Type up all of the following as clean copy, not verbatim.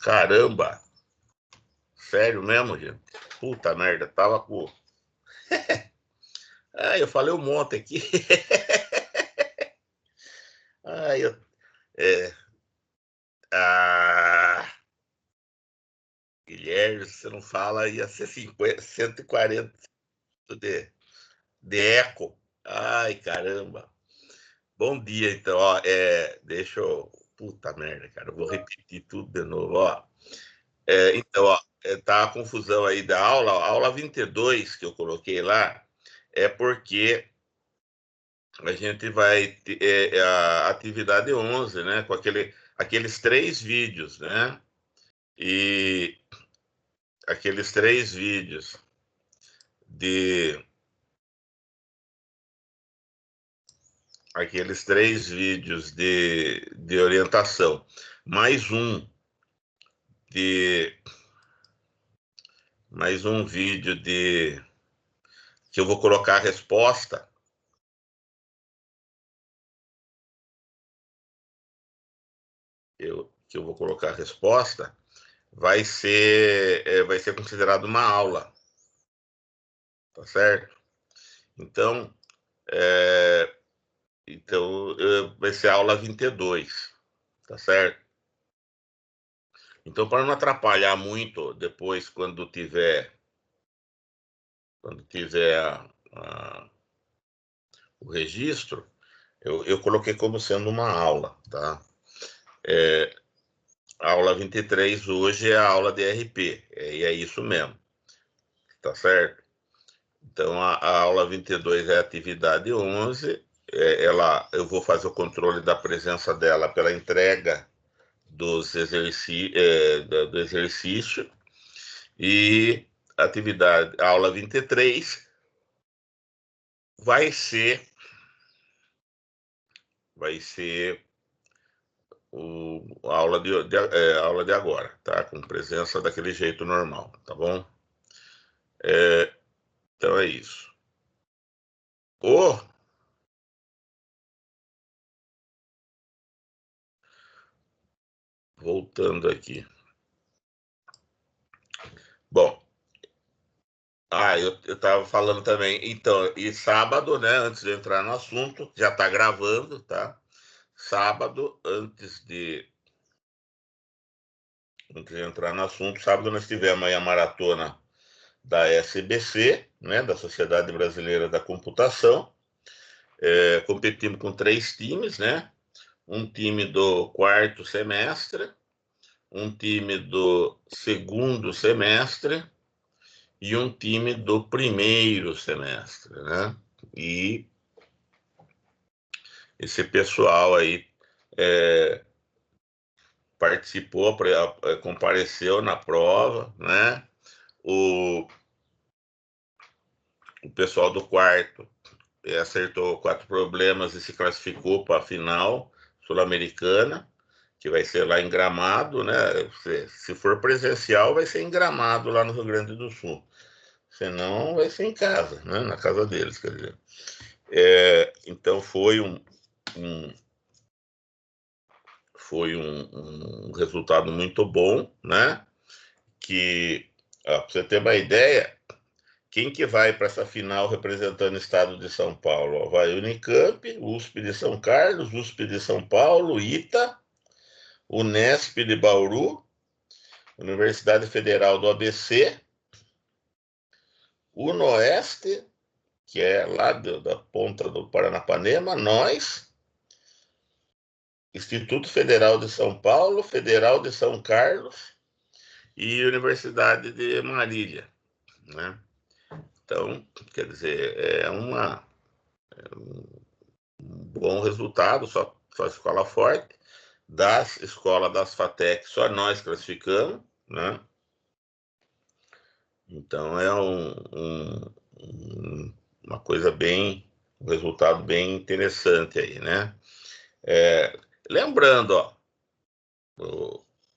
Caramba! Sério mesmo, gente? Puta merda, tava com... eu falei um monte aqui. Eu... É... Guilherme, se você não fala, ia ser 50, 140 de eco. Ai, caramba. Bom dia, então, ó, deixa eu... Puta merda, cara, eu vou repetir tudo de novo, ó. Então, ó, tá a confusão aí da aula, a aula 22 que eu coloquei lá, é porque a gente vai ter a atividade 11, né, com aqueles 3 vídeos, né, e aqueles 3 vídeos de... Aqueles 3 vídeos de orientação, mais de um vídeo que eu vou colocar a resposta. Que eu vou colocar a resposta, vai ser considerado uma aula, tá certo? Então, vai ser a aula 22, tá certo? Então, para não atrapalhar muito depois, quando tiver o registro, eu coloquei como sendo uma aula, tá? A aula 23 hoje é a aula de RP, e é isso mesmo, tá certo? Então, a aula 22 é a atividade 11, eu vou fazer o controle da presença dela pela entrega do exercício, e a aula 23 vai ser a aula de agora, tá? Com presença daquele jeito normal, tá bom? Então é isso. Voltando aqui. Bom, eu estava falando também, então, e sábado, né, antes de entrar no assunto, já está gravando, tá? Sábado, antes de entrar no assunto, sábado nós tivemos aí a maratona da SBC, né, da Sociedade Brasileira da Computação. Competimos com 3 times, né? Um time do 4º semestre, um time do 2º semestre e um time do 1º semestre, né? E esse pessoal aí participou, compareceu na prova, né? O pessoal do 4º acertou 4 problemas e se classificou para a final sul-americana, que vai ser lá em Gramado, né? Se for presencial, vai ser em Gramado, lá no Rio Grande do Sul. Se não, vai ser em casa, né? Na casa deles, quer dizer. Então, foi um resultado muito bom, né? Para você ter uma ideia, quem que vai para essa final representando o estado de São Paulo? Vai Unicamp, USP de São Carlos, USP de São Paulo, ITA, Unesp de Bauru, Universidade Federal do ABC, UNOeste, que é lá da ponta do Paranapanema, nós, Instituto Federal de São Paulo, Federal de São Carlos e Universidade de Marília, né? Então, quer dizer, um bom resultado, só escola forte. Das escolas das FATEC, só nós classificamos, né? Então, é uma coisa um resultado bem interessante aí, né? Lembrando, ó,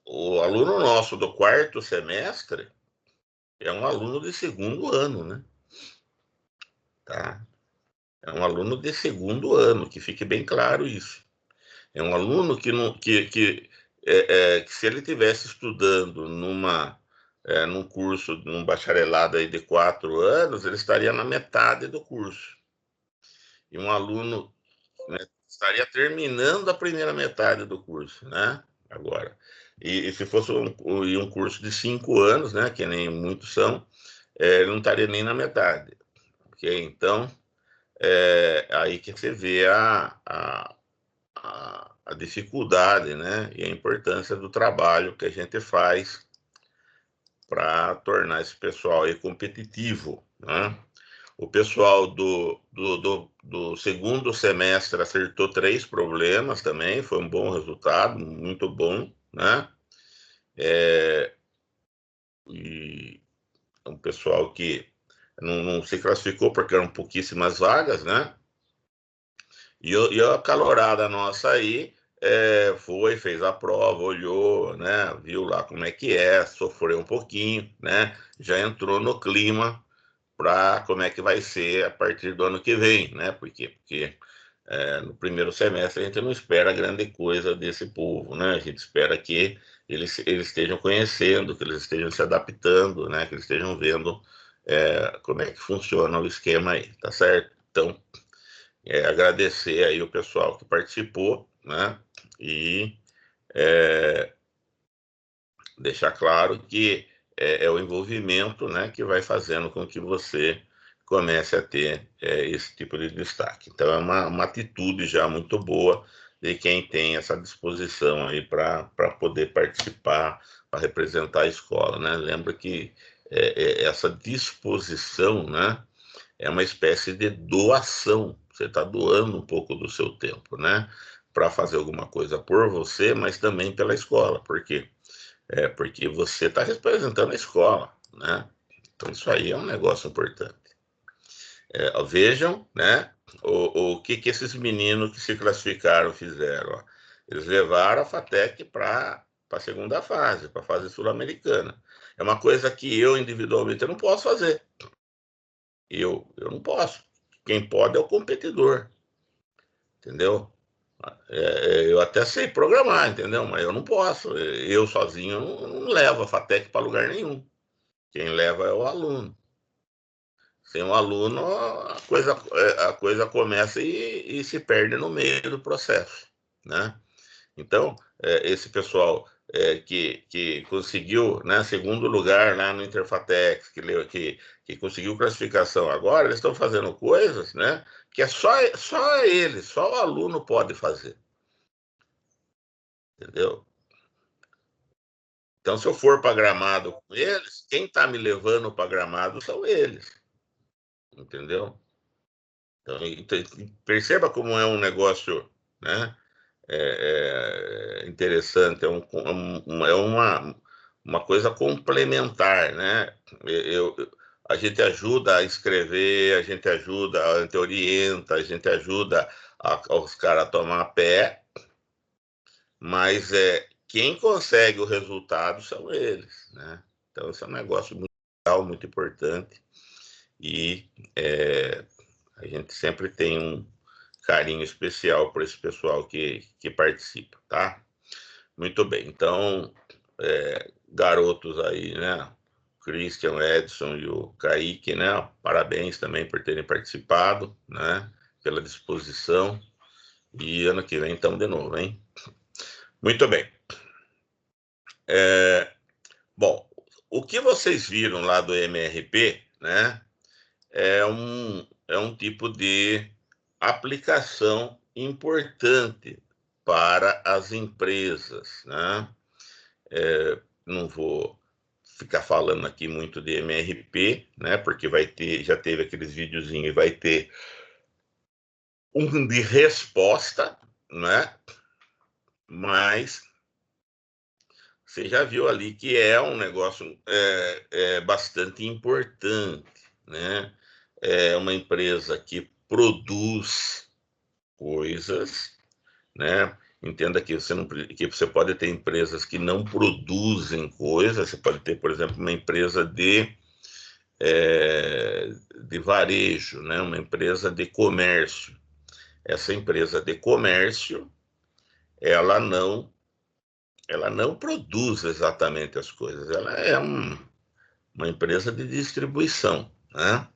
o aluno nosso do 4º semestre é um aluno de 2º ano, né? Tá? É um aluno de 2º ano, que fique bem claro isso. É um aluno que não, que que se ele estivesse estudando num curso, num bacharelado aí de 4 anos, ele estaria na metade do curso. E um aluno, né, estaria terminando a primeira metade do curso, né? Agora. E se fosse um curso de 5 anos, né, que nem muitos são, ele não estaria nem na metade. Okay? Então, aí que você vê a dificuldade, né, e a importância do trabalho que a gente faz para tornar esse pessoal aí competitivo, né? O pessoal do segundo semestre acertou 3 problemas também, foi um bom resultado, muito bom, né? E um pessoal que não se classificou porque eram pouquíssimas vagas, né? E a calorada nossa aí fez a prova, olhou, né? Viu lá como é que sofreu um pouquinho, né? Já entrou no clima para como é que vai ser a partir do ano que vem, né? Porque no primeiro semestre a gente não espera grande coisa desse povo, né? A gente espera que eles estejam conhecendo, que eles estejam se adaptando, né? Que eles estejam vendo como é que funciona o esquema aí, tá certo? Então, agradecer aí o pessoal que participou, né? E deixar claro que é o envolvimento, né, que vai fazendo com que você comece a ter esse tipo de destaque. Então, é uma atitude já muito boa de quem tem essa disposição aí para poder participar, para representar a escola, né? Lembra que essa disposição, né, é uma espécie de doação. Você está doando um pouco do seu tempo, né, para fazer alguma coisa por você, mas também pela escola, porque você está representando a escola, né? Então isso aí é um negócio importante. Vejam, né? O que esses meninos que se classificaram fizeram? Ó. Eles levaram a FATEC para a segunda fase, para a fase sul-americana. É uma coisa que eu individualmente eu não posso fazer. Eu não posso. Quem pode é o competidor, entendeu? Eu até sei programar, entendeu? Mas eu não posso. Eu sozinho não levo a FATEC para lugar nenhum. Quem leva é o aluno. Sem o aluno, a coisa começa e se perde no meio do processo, né? Então, esse pessoal que conseguiu, né, segundo lugar lá no Interfatex, que conseguiu classificação agora, eles estão fazendo coisas, né, que só ele, só o aluno pode fazer, entendeu? Então, se eu for para Gramado com eles, quem está me levando para Gramado são eles, entendeu? Então, perceba como é um negócio, né, interessante, é uma coisa complementar, né? A gente ajuda a escrever, a gente ajuda, a gente orienta, a gente ajuda os caras a tomar pé, mas quem consegue o resultado são eles, né? Então, esse é um negócio muito legal, muito importante, e a gente sempre tem um carinho especial por esse pessoal que participa, tá? Muito bem, então, garotos aí, né? Christian, Edson e o Kaique, né? Parabéns também por terem participado, né? Pela disposição. E ano que vem estamos de novo, hein? Muito bem. Bom, o que vocês viram lá do MRP, né? É um tipo de aplicação importante para as empresas, né? Não vou ficar falando aqui muito de MRP, né? Porque já teve aqueles videozinhos e vai ter um de resposta, né? Mas você já viu ali que é um negócio bastante importante, né? É uma empresa que produz coisas, né? Entenda que você pode ter empresas que não produzem coisas, você pode ter, por exemplo, uma empresa de varejo, né? Uma empresa de comércio. Essa empresa de comércio, ela não ela não produz exatamente as coisas, ela é uma empresa de distribuição, né?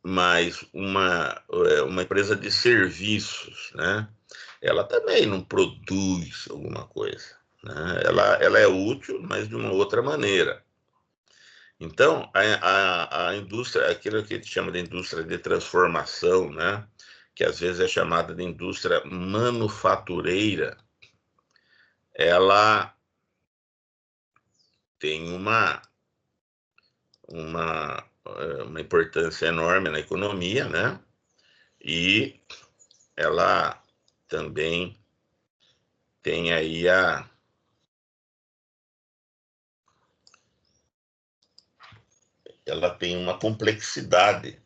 Mas uma empresa de serviços, né? Ela também não produz alguma coisa, né? Ela é útil, mas de uma outra maneira. Então, a indústria, aquilo que a gente chama de indústria de transformação, né? Que às vezes é chamada de indústria manufatureira, ela tem uma importância enorme na economia, né? E ela também tem aí ela tem uma complexidade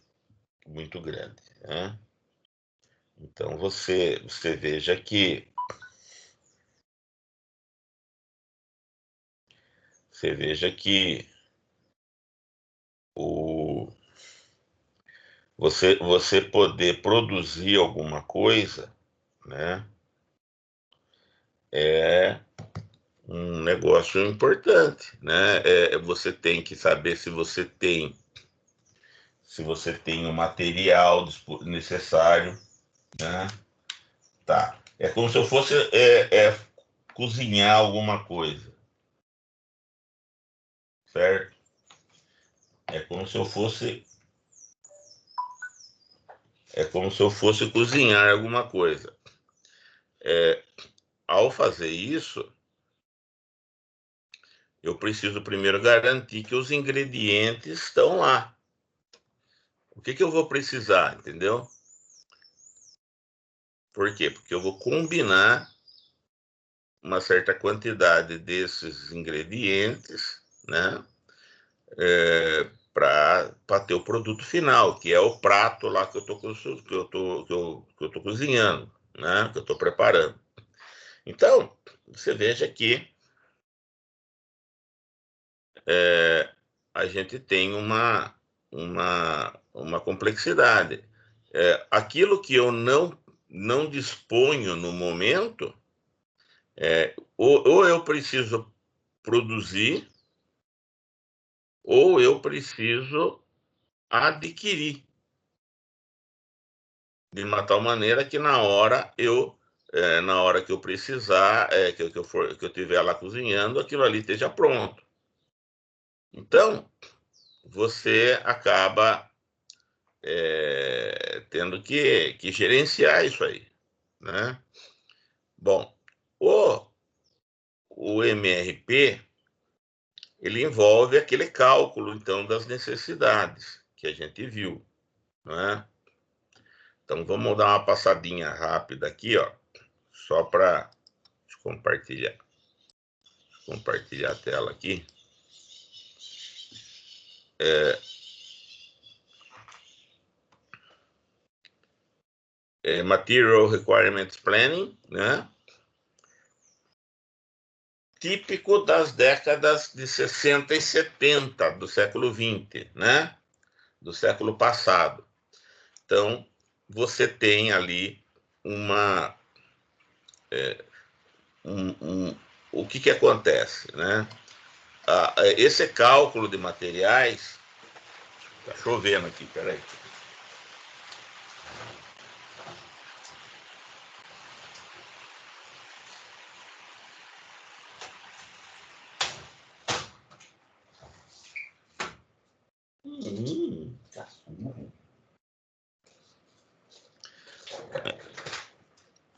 muito grande, né? Então você veja que o você poder produzir alguma coisa, né? É um negócio importante, né? Você tem que saber se você tem o material necessário, né? Tá. É como se eu fosse cozinhar alguma coisa, certo? É como se eu fosse cozinhar alguma coisa. Ao fazer isso, eu preciso primeiro garantir que os ingredientes estão lá. O que eu vou precisar, entendeu? Por quê? Porque eu vou combinar uma certa quantidade desses ingredientes, né? Para ter o produto final, que é o prato lá que eu tô cozinhando, né? Que eu estou preparando. Então, você veja que a gente tem uma complexidade. Aquilo que eu não disponho no momento, ou eu preciso produzir, ou eu preciso adquirir, de uma tal maneira que na hora que eu precisar, que eu estiver lá cozinhando, aquilo ali esteja pronto. Então, você acaba tendo que gerenciar isso aí, né? Bom, o MRP, ele envolve aquele cálculo, então, das necessidades que a gente viu, né? Então, vamos dar uma passadinha rápida aqui, ó, só para compartilhar a tela aqui. Material Requirements Planning, né? Típico das décadas de 60 e 70 do século XX, né? Do século passado. Então, você tem ali o que acontece, né? Esse cálculo de materiais, tá chovendo aqui, peraí.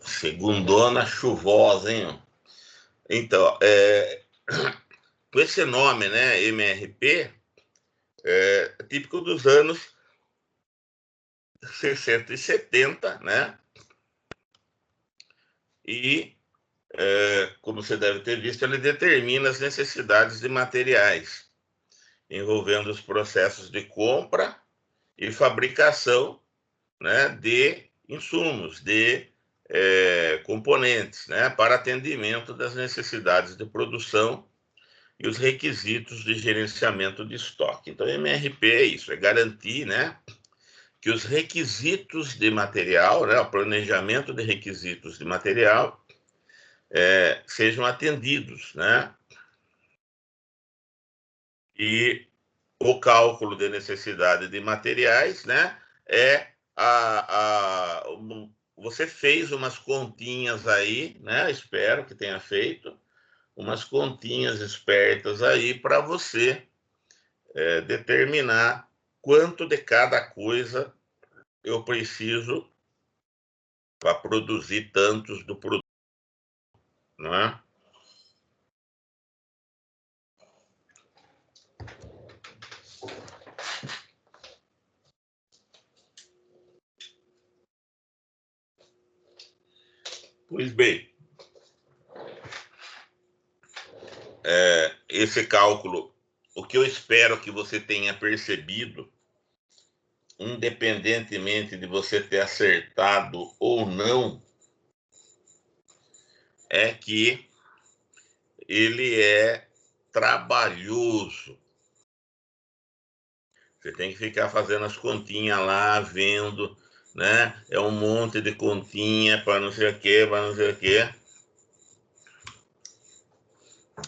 Segundona chuvosa, hein? Então, com esse nome, né, MRP, é típico dos anos 60 e 70, né? E, como você deve ter visto, ele determina as necessidades de materiais, envolvendo os processos de compra e fabricação, né, de insumos, de componentes, né, para atendimento das necessidades de produção e os requisitos de gerenciamento de estoque. Então, MRP é isso, é garantir, né, que os requisitos de material, né, o planejamento de requisitos de material, sejam atendidos, né? E o cálculo de necessidade de materiais, né? Você fez umas continhas aí, né? Espero que tenha feito umas continhas espertas aí para você determinar quanto de cada coisa eu preciso para produzir tantos do produto, não é? Pois bem, esse cálculo, o que eu espero que você tenha percebido, independentemente de você ter acertado ou não, é que ele é trabalhoso. Você tem que ficar fazendo as continhas lá, vendo, né? É um monte de continha para não sei o quê, para não sei o quê.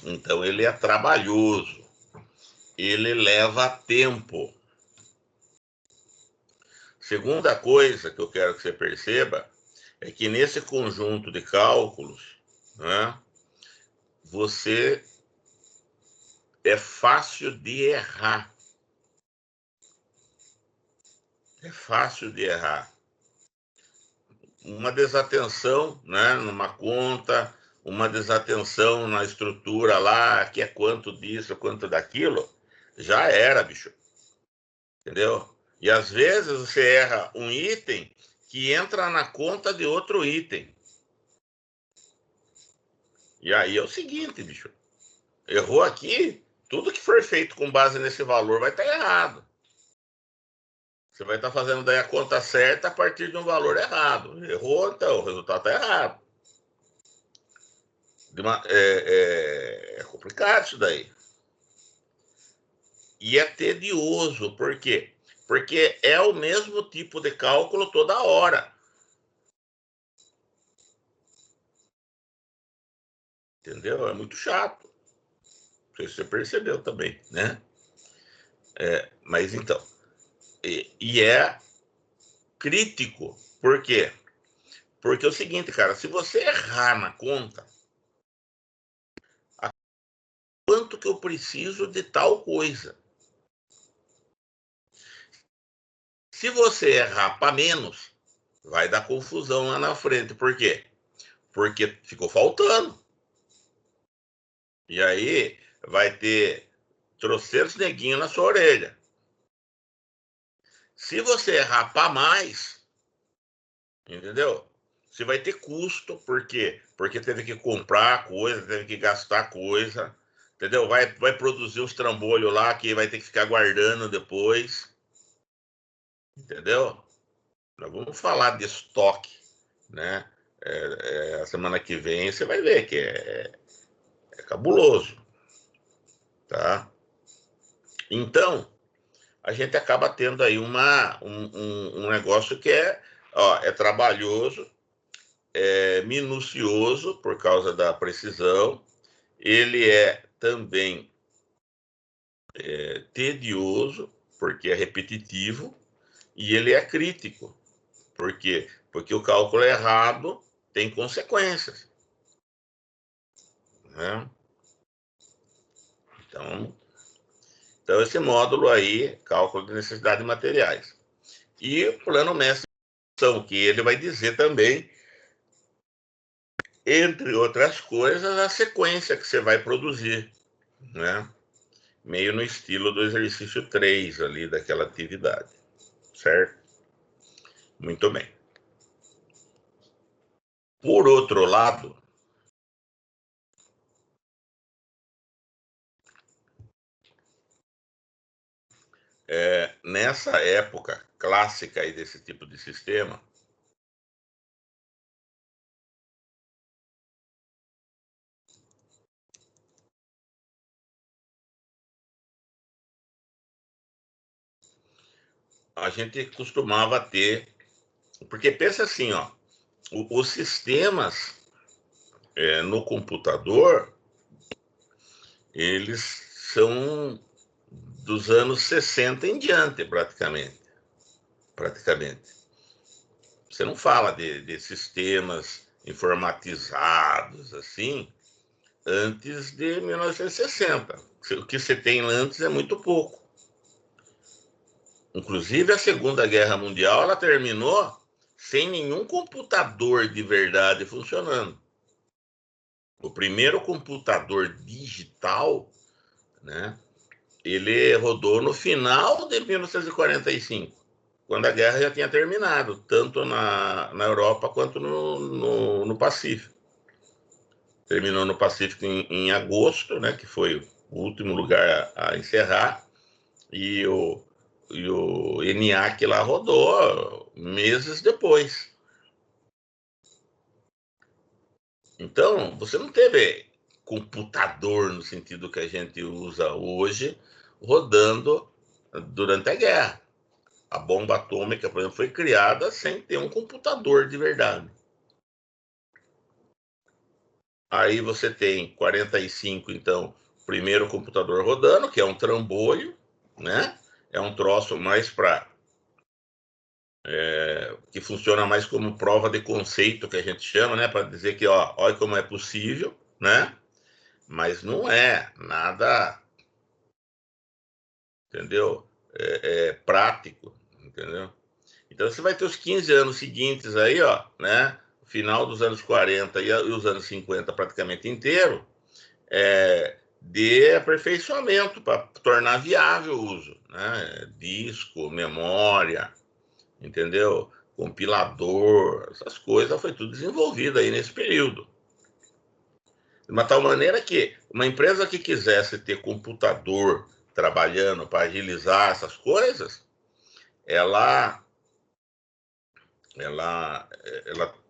Então ele é trabalhoso. Ele leva tempo. Segunda coisa que eu quero que você perceba é que nesse conjunto de cálculos, né, você é fácil de errar. É fácil de errar. Uma desatenção, né, numa conta, uma desatenção na estrutura lá, que é quanto disso, quanto daquilo, já era, bicho. Entendeu? E às vezes você erra um item que entra na conta de outro item. E aí é o seguinte, bicho. Errou aqui, tudo que for feito com base nesse valor vai estar errado. Você vai estar fazendo daí a conta certa a partir de um valor errado. Errou, então, o resultado está errado. É complicado isso daí. E é tedioso, por quê? Porque é o mesmo tipo de cálculo toda hora. Entendeu? É muito chato. Não sei se você percebeu também, né? Mas então, é crítico. Por quê? Porque é o seguinte, cara, se você errar na conta, quanto que eu preciso de tal coisa? Se você errar para menos, vai dar confusão lá na frente. Por quê? Porque ficou faltando. E aí vai ter trocentos neguinhos na sua orelha. Se você errar para mais, entendeu? Você vai ter custo, por quê? Porque teve que comprar coisa, teve que gastar coisa, entendeu? Vai produzir os trambolhos lá que vai ter que ficar guardando depois, entendeu? Nós vamos falar de estoque, né? A semana que vem você vai ver que é cabuloso, tá? Então, a gente acaba tendo aí um negócio que é trabalhoso, é minucioso por causa da precisão, ele é também tedioso, porque é repetitivo, e ele é crítico. Por quê? Porque o cálculo errado tem consequências. Né? Então, esse módulo aí, cálculo de necessidade de materiais. E o plano mestre, que ele vai dizer também, entre outras coisas, a sequência que você vai produzir, né? Meio no estilo do exercício 3 ali, daquela atividade, certo? Muito bem. Por outro lado, nessa época clássica aí desse tipo de sistema, a gente costumava ter, porque pensa assim, ó, os sistemas no computador, eles são dos anos 60 em diante, praticamente. Você não fala de sistemas informatizados, assim, antes de 1960. O que você tem antes é muito pouco. Inclusive, a Segunda Guerra Mundial, ela terminou sem nenhum computador de verdade funcionando. O primeiro computador digital, né, ele rodou no final de 1945, quando a guerra já tinha terminado, tanto na Europa quanto no Pacífico. Terminou no Pacífico em agosto, né, que foi o último lugar a encerrar, e o ENIAC lá rodou meses depois. Então, você não teve computador no sentido que a gente usa hoje rodando durante a guerra. A bomba atômica, por exemplo, foi criada sem ter um computador de verdade. Aí você tem 45, então, primeiro computador rodando, que é um trambolho, né? É um troço mais para que funciona mais como prova de conceito, que a gente chama, né? Para dizer que, ó, olha como é possível, né? Mas não é nada, entendeu? Prático, entendeu? Então você vai ter os 15 anos seguintes aí, ó, né? Final dos anos 40 e os anos 50 praticamente inteiro, de aperfeiçoamento para tornar viável o uso, né? Disco, memória, entendeu? Compilador, essas coisas foi tudo desenvolvido aí nesse período. De uma tal maneira que uma empresa que quisesse ter computador trabalhando para agilizar essas coisas, ela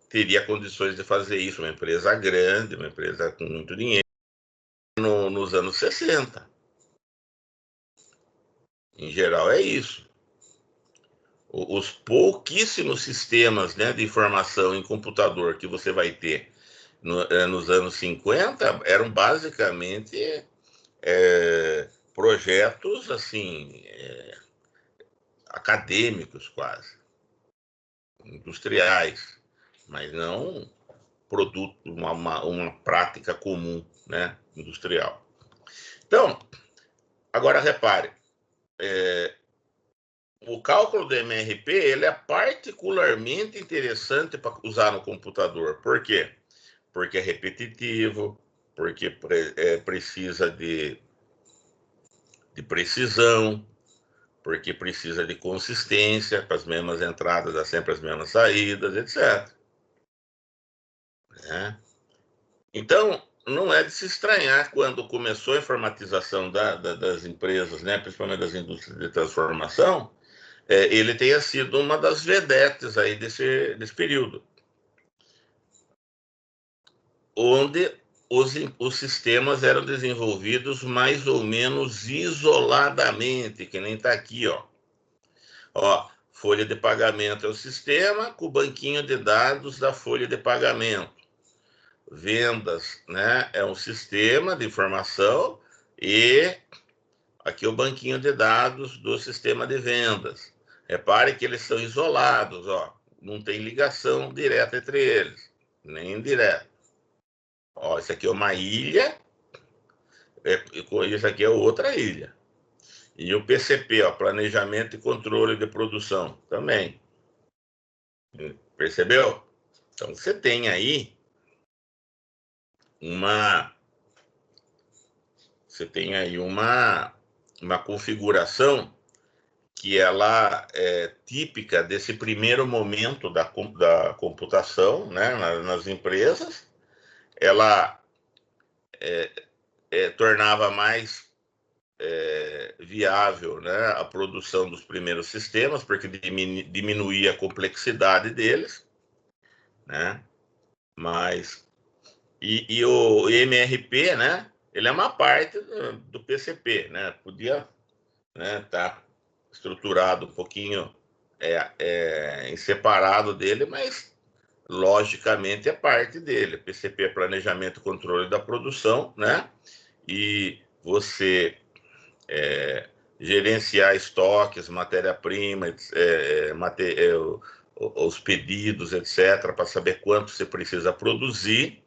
teria condições de fazer isso, uma empresa grande, uma empresa com muito dinheiro, nos anos 60. Em geral é isso. Os pouquíssimos sistemas, né, de informação em computador que você vai ter nos anos 50 eram basicamente projetos assim, acadêmicos quase, industriais, mas não produto, uma prática comum, né, industrial. Então, agora repare, o cálculo do MRP ele é particularmente interessante para usar no computador. Por quê? Porque é repetitivo, porque precisa de precisão, porque precisa de consistência, para as mesmas entradas dar sempre as mesmas saídas, etc. Né? Então, não é de se estranhar quando começou a informatização das empresas, né, principalmente das indústrias de transformação, ele tenha sido uma das vedetes aí desse período, onde os sistemas eram desenvolvidos mais ou menos isoladamente, que nem está aqui, ó. Ó, folha de pagamento é o sistema com o banquinho de dados da folha de pagamento. Vendas, né, é um sistema de informação e aqui o banquinho de dados do sistema de vendas. Repare que eles são isolados, ó, não tem ligação direta entre eles, nem indireta. Ó, isso aqui é uma ilha, isso aqui é outra ilha. E o PCP, ó, Planejamento e Controle de Produção, também. Percebeu? Então você tem aí uma configuração que ela é típica desse primeiro momento da computação, né, nas empresas. Ela tornava mais viável, né, a produção dos primeiros sistemas, porque diminuía a complexidade deles, né? Mas e o MRP, né? Ele é uma parte do PCP, né? Podia, né, tá estruturado um pouquinho em separado dele, mas logicamente, é parte dele. PCP é Planejamento e Controle da Produção, né? E você gerenciar estoques, matéria-prima, os pedidos, etc., para saber quanto você precisa produzir,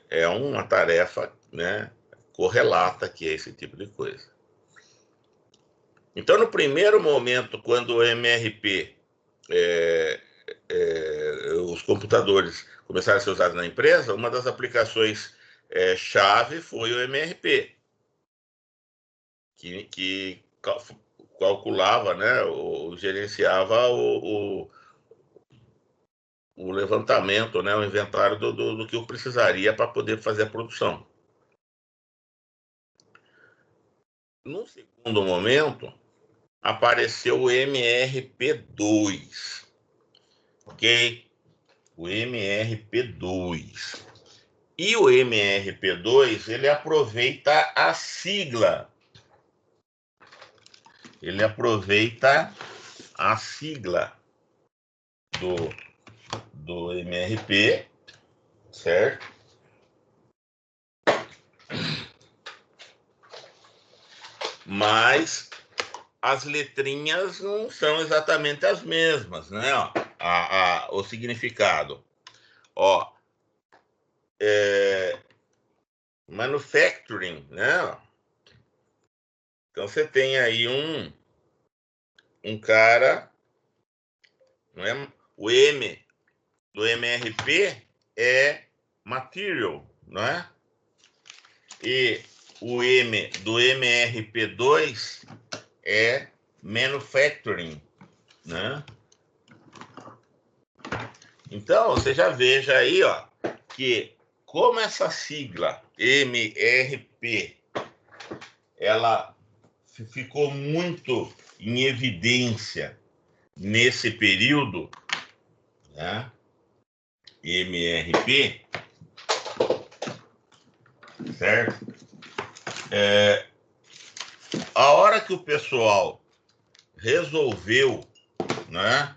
é uma tarefa, né, correlata que é esse tipo de coisa. Então, no primeiro momento, quando o MRP, os computadores começaram a ser usados na empresa, uma das aplicações chave foi o MRP, que calculava, né, ou gerenciava o levantamento, né, o inventário do que eu precisaria para poder fazer a produção. No segundo momento, apareceu o MRP2, ok? O MRP2. E o MRP2, ele aproveita a sigla. Ele aproveita a sigla do MRP, certo? Mas as letrinhas não são exatamente as mesmas, né? O significado. Ó, manufacturing, né? Então você tem aí um cara, não é? O M do MRP é material, não é? E o M do MRP2 é manufacturing, né? Então, você já veja aí, ó, que como essa sigla MRP, ela ficou muito em evidência nesse período, né? MRP, certo? A hora que o pessoal resolveu, né?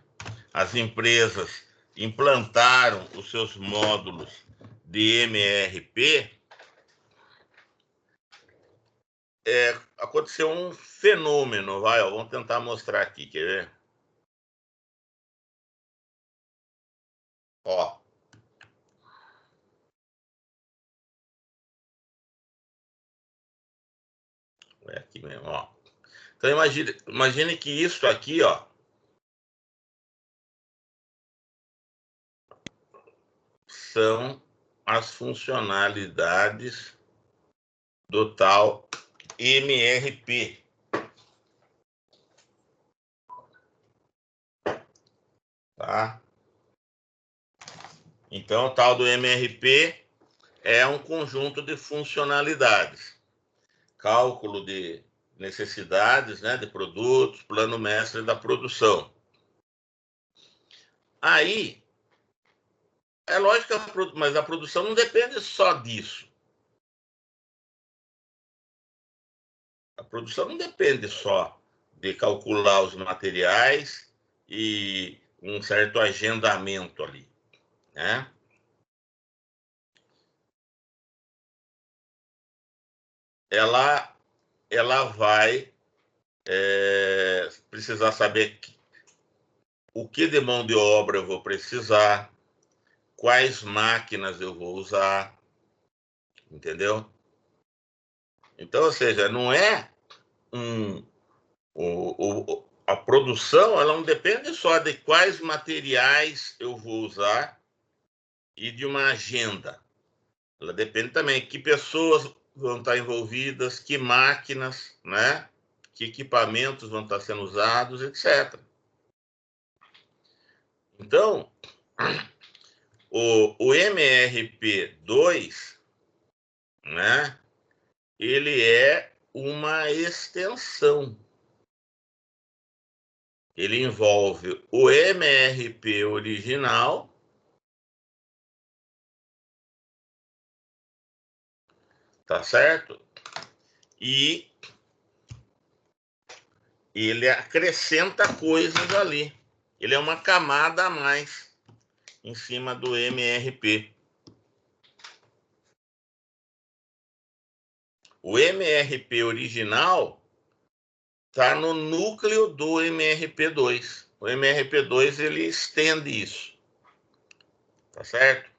As empresas implantaram os seus módulos de MRP, aconteceu um fenômeno, vamos tentar mostrar aqui, quer ver? Ó. É aqui mesmo, ó. Então imagine que isso aqui, ó, são as funcionalidades do tal MRP. Tá? Então, o tal do MRP é um conjunto de funcionalidades. Cálculo de necessidades, né, de produtos, plano mestre da produção. Aí, é lógico, mas a produção não depende só disso. A produção não depende só de calcular os materiais e um certo agendamento ali, né? Ela vai precisar saber o que de mão de obra eu vou precisar, quais máquinas eu vou usar, entendeu? Então, ou seja, não é a produção, ela não depende só de quais materiais eu vou usar e de uma agenda. Ela depende também de que pessoas vão estar envolvidas, que máquinas, né? Que equipamentos vão estar sendo usados, etc. Então, o MRP2, né? Ele é uma extensão. Ele envolve o MRP original, tá certo? E ele acrescenta coisas ali. ele é uma camada a mais em cima do MRP. O MRP original está no núcleo do MRP2. O MRP2 ele estende isso. Tá certo?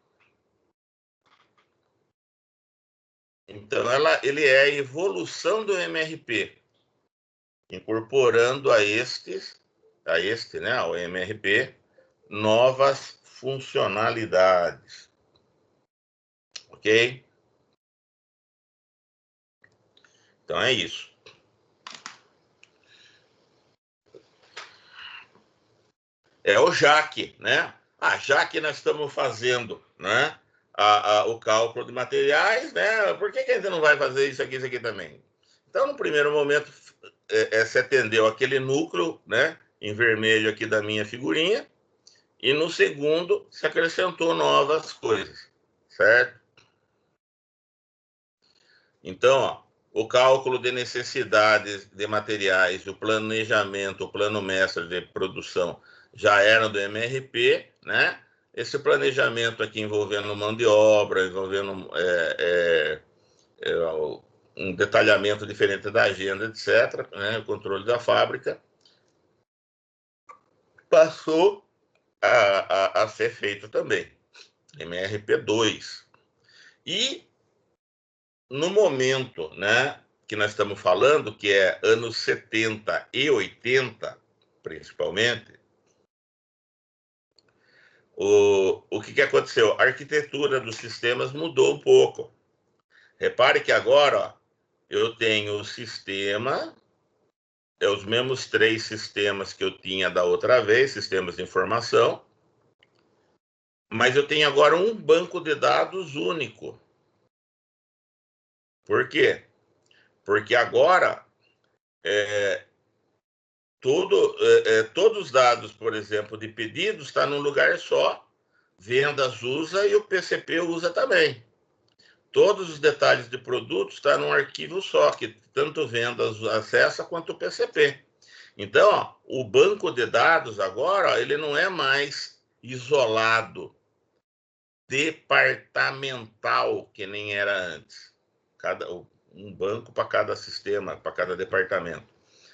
Então, ele é a evolução do MRP, incorporando a este, né, ao MRP, novas funcionalidades. Ok? Então, é isso. É o JAC, né? Já que nós estamos fazendo, né, o cálculo de materiais, né? Por que a gente não vai fazer isso aqui também? Então, no primeiro momento, se atendeu aquele núcleo, né, em vermelho aqui da minha figurinha, e no segundo se acrescentou novas coisas, certo? Então, ó, o cálculo de necessidades de materiais, o planejamento, o plano mestre de produção já era do MRP, né? Esse planejamento aqui envolvendo mão de obra, envolvendo um detalhamento diferente da agenda, etc., né? O controle da fábrica, passou a ser feito também, MRP2. E no momento, né, que nós estamos falando, que é anos 70 e 80, principalmente, o que aconteceu? A arquitetura dos sistemas mudou um pouco. Repare que agora, ó, eu tenho o sistema, os mesmos 3 sistemas que eu tinha da outra vez, sistemas de informação, mas eu tenho agora um banco de dados único. Por quê? Porque agora todos os dados, por exemplo, de pedidos está num lugar só, vendas usa e o PCP usa também. Todos os detalhes de produtos estão num arquivo só, que tanto vendas acessa quanto o PCP. Então, ó, o banco de dados agora, ó, ele não é mais isolado, departamental, que nem era antes. Um banco para cada sistema, para cada departamento.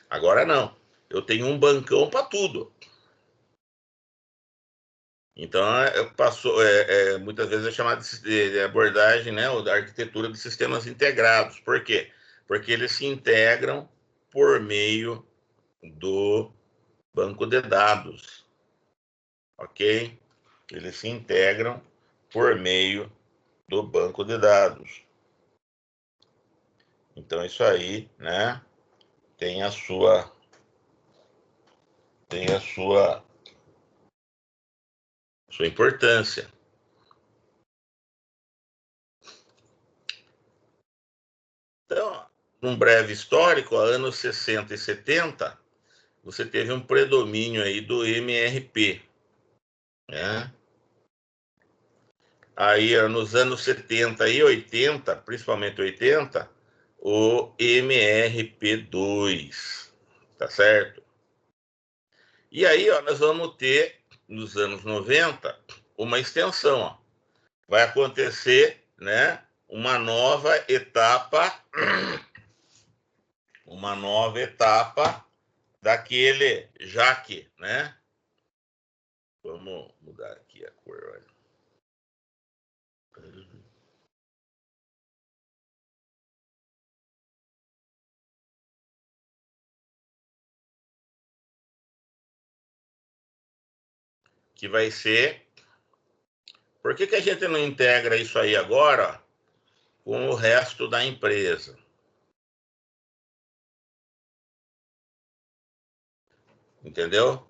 Agora não. Eu tenho um bancão para tudo. Então, muitas vezes é chamado de abordagem, né, ou da arquitetura de sistemas integrados. Por quê? Porque eles se integram por meio do banco de dados, ok? Eles se integram por meio do banco de dados. Então, isso aí, né, tem a sua importância. Então, num breve histórico, anos 60 e 70, você teve um predomínio aí do MRP, né? Aí, nos anos 70 e 80, principalmente 80, o MRP2, tá certo? E aí, ó, nós vamos ter, nos anos 90, uma extensão, ó. Vai acontecer, né, uma nova etapa daquele JAC, né? Vamos mudar aqui a cor, olha. Que vai ser... Por que a gente não integra isso aí agora com o resto da empresa? Entendeu?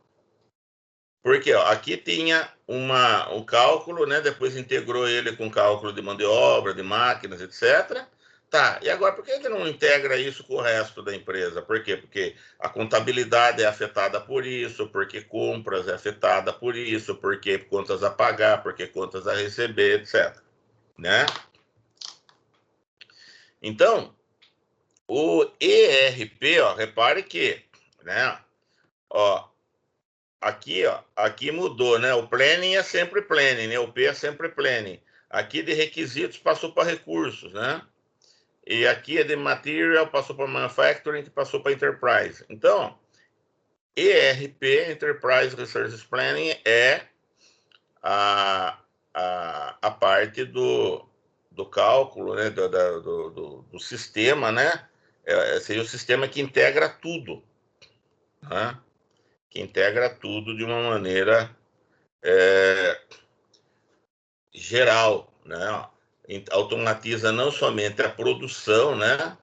Porque ó, aqui tinha um cálculo, né? Depois integrou ele com cálculo de mão de obra, de máquinas, etc. Tá, e agora por que a gente não integra isso com o resto da empresa? Por quê? Porque a contabilidade é afetada por isso, porque compras é afetada por isso, porque contas a pagar, porque contas a receber, etc. Né? Então, o ERP, ó, repare que, né? Ó, aqui, ó, aqui mudou, né? O planning é sempre planning, né? O P é sempre planning. Aqui de requisitos passou para recursos, né? E aqui é de material, passou para manufacturing, que passou para enterprise. Então, ERP, Enterprise Resources Planning, é a parte do cálculo, né? Do sistema, né? Seria o sistema que integra tudo, né? Que integra tudo de uma maneira geral, né? Automatiza não somente a produção, né?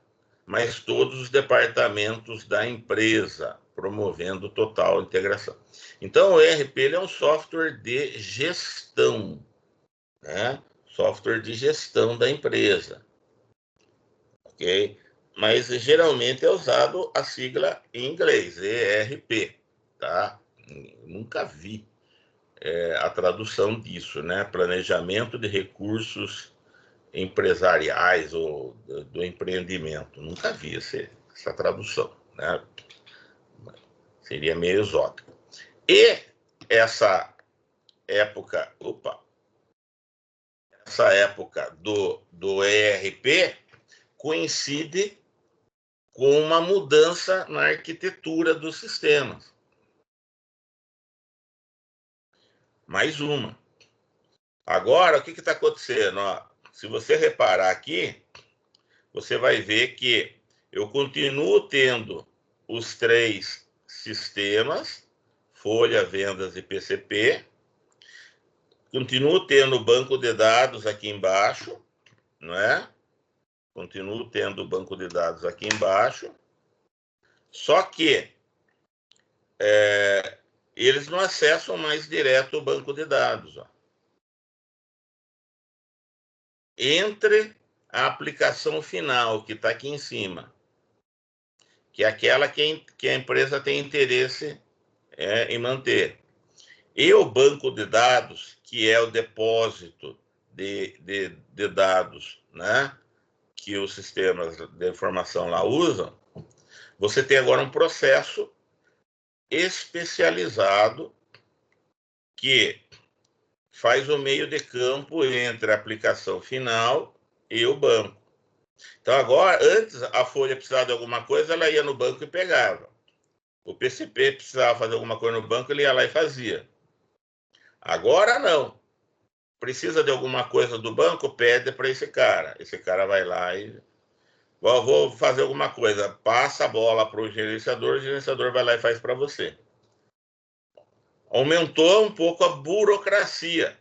Mas todos os departamentos da empresa, promovendo total integração. Então, o ERP ele é um software de gestão, né? Software de gestão da empresa, ok? Mas geralmente é usado a sigla em inglês, ERP, tá? Nunca vi a tradução disso, né? Planejamento de recursos empresariais ou do empreendimento. Nunca vi essa tradução, né? Seria meio exótico. E essa época, essa época do ERP coincide com uma mudança na arquitetura dos sistemas. Mais uma. Agora, o que está acontecendo? Ó, se você reparar aqui, você vai ver que eu continuo tendo os 3 sistemas, Folha, Vendas e PCP. Continuo tendo o banco de dados aqui embaixo, não é? Continuo tendo o banco de dados aqui embaixo. Só que eles não acessam mais direto o banco de dados. Ó. Entre a aplicação final, que está aqui em cima, que é aquela que a empresa tem interesse em manter, e o banco de dados, que é o depósito de dados, né, que os sistemas de informação lá usam, você tem agora um processo especializado que faz o meio de campo entre a aplicação final e o banco. Então, agora, antes a Folha precisava de alguma coisa, ela ia no banco e pegava. O PCP precisava fazer alguma coisa no banco, ele ia lá e fazia. Agora, não. Precisa de alguma coisa do banco, pede para esse cara. Esse cara vai lá e... Vou fazer alguma coisa. Passa a bola para o gerenciador vai lá e faz para você. Aumentou um pouco a burocracia,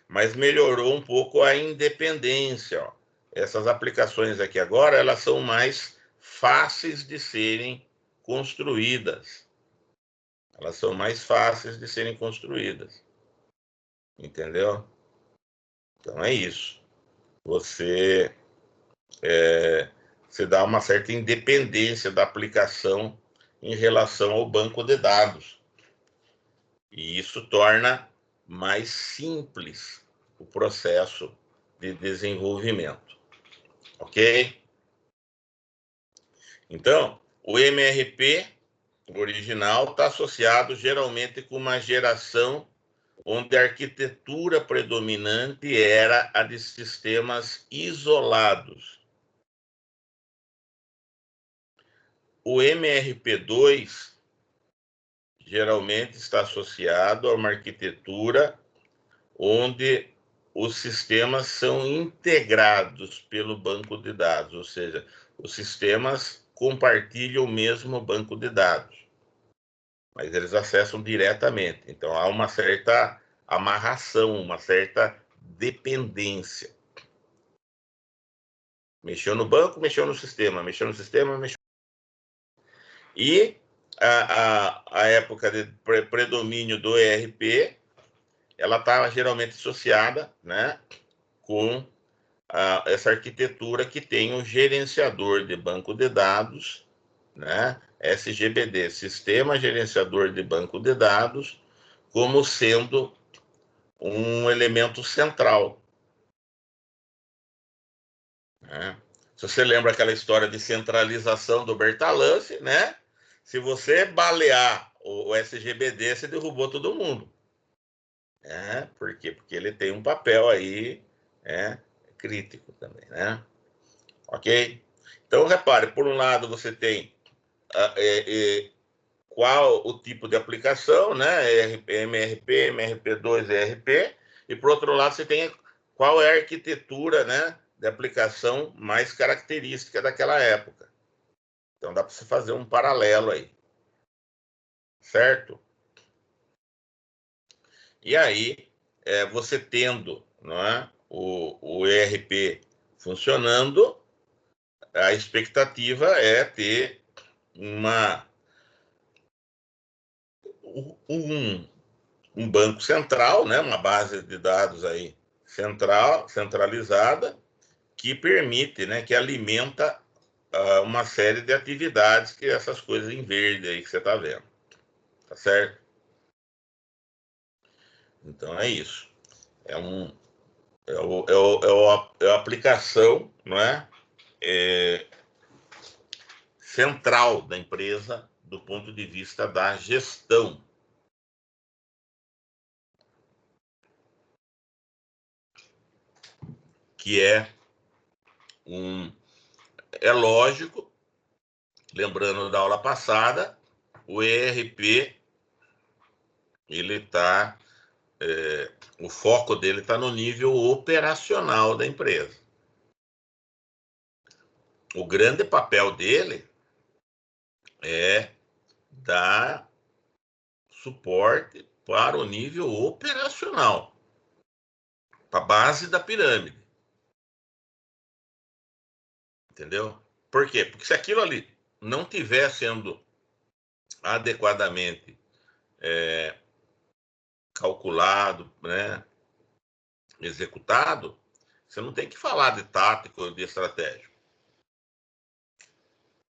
mas melhorou um pouco a independência. Ó. Essas aplicações aqui agora, elas são mais fáceis de serem construídas. Elas são mais fáceis de serem construídas. Entendeu? Então é isso. Você dá uma certa independência da aplicação em relação ao banco de dados. E isso torna mais simples o processo de desenvolvimento. Ok? Então, o MRP original está associado geralmente com uma geração onde a arquitetura predominante era a de sistemas isolados. O MRP2 geralmente está associado a uma arquitetura onde os sistemas são integrados pelo banco de dados, ou seja, os sistemas compartilham o mesmo banco de dados, mas eles acessam diretamente. Então, há uma certa amarração, uma certa dependência. Mexeu no banco, mexeu no sistema, mexeu no sistema, mexeu... E a época de predomínio do ERP, ela está geralmente associada, né, com essa arquitetura que tem um gerenciador de banco de dados, né, SGBD, Sistema Gerenciador de Banco de Dados, como sendo um elemento central. Né? Se você lembra aquela história de centralização do Bertalanffy, né? se você balear o SGBD, você derrubou todo mundo. Por quê? Porque ele tem um papel aí crítico também, né? Ok? Então, repare, por um lado você tem qual o tipo de aplicação, né? MRP, MRP2, ERP, e por outro lado você tem qual é a arquitetura, né, de aplicação mais característica daquela época. Então dá para você fazer um paralelo aí, certo? E aí, você tendo, não é, o ERP funcionando, a expectativa é ter um banco central, né, uma base de dados aí centralizada, que permite, né, que alimenta uma série de atividades, que essas coisas em verde aí que você está vendo, tá certo? Então é isso. É a aplicação, não é? Central da empresa do ponto de vista da gestão. Que é lógico, lembrando da aula passada, o ERP, ele está, o foco dele está no nível operacional da empresa. O grande papel dele é dar suporte para o nível operacional, para a base da pirâmide. Entendeu? Por quê? Porque se aquilo ali não estiver sendo adequadamente calculado, né, executado, você não tem que falar de tático ou de estratégico.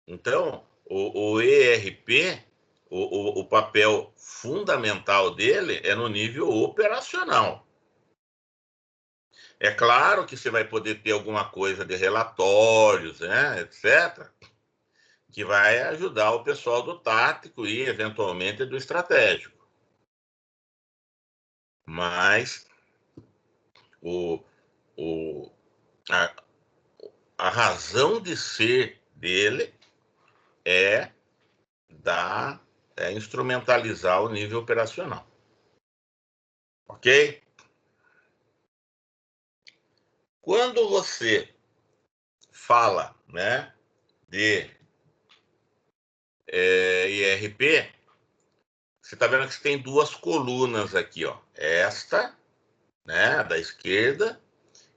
Então, o ERP, o papel fundamental dele é no nível operacional. É claro que você vai poder ter alguma coisa de relatórios, né, etc., que vai ajudar o pessoal do tático e, eventualmente, do estratégico. Mas a, a razão de ser dele é instrumentalizar o nível operacional. Ok? Quando você fala, né, de IRP, você está vendo que você tem duas colunas aqui, ó. Esta, né, da esquerda,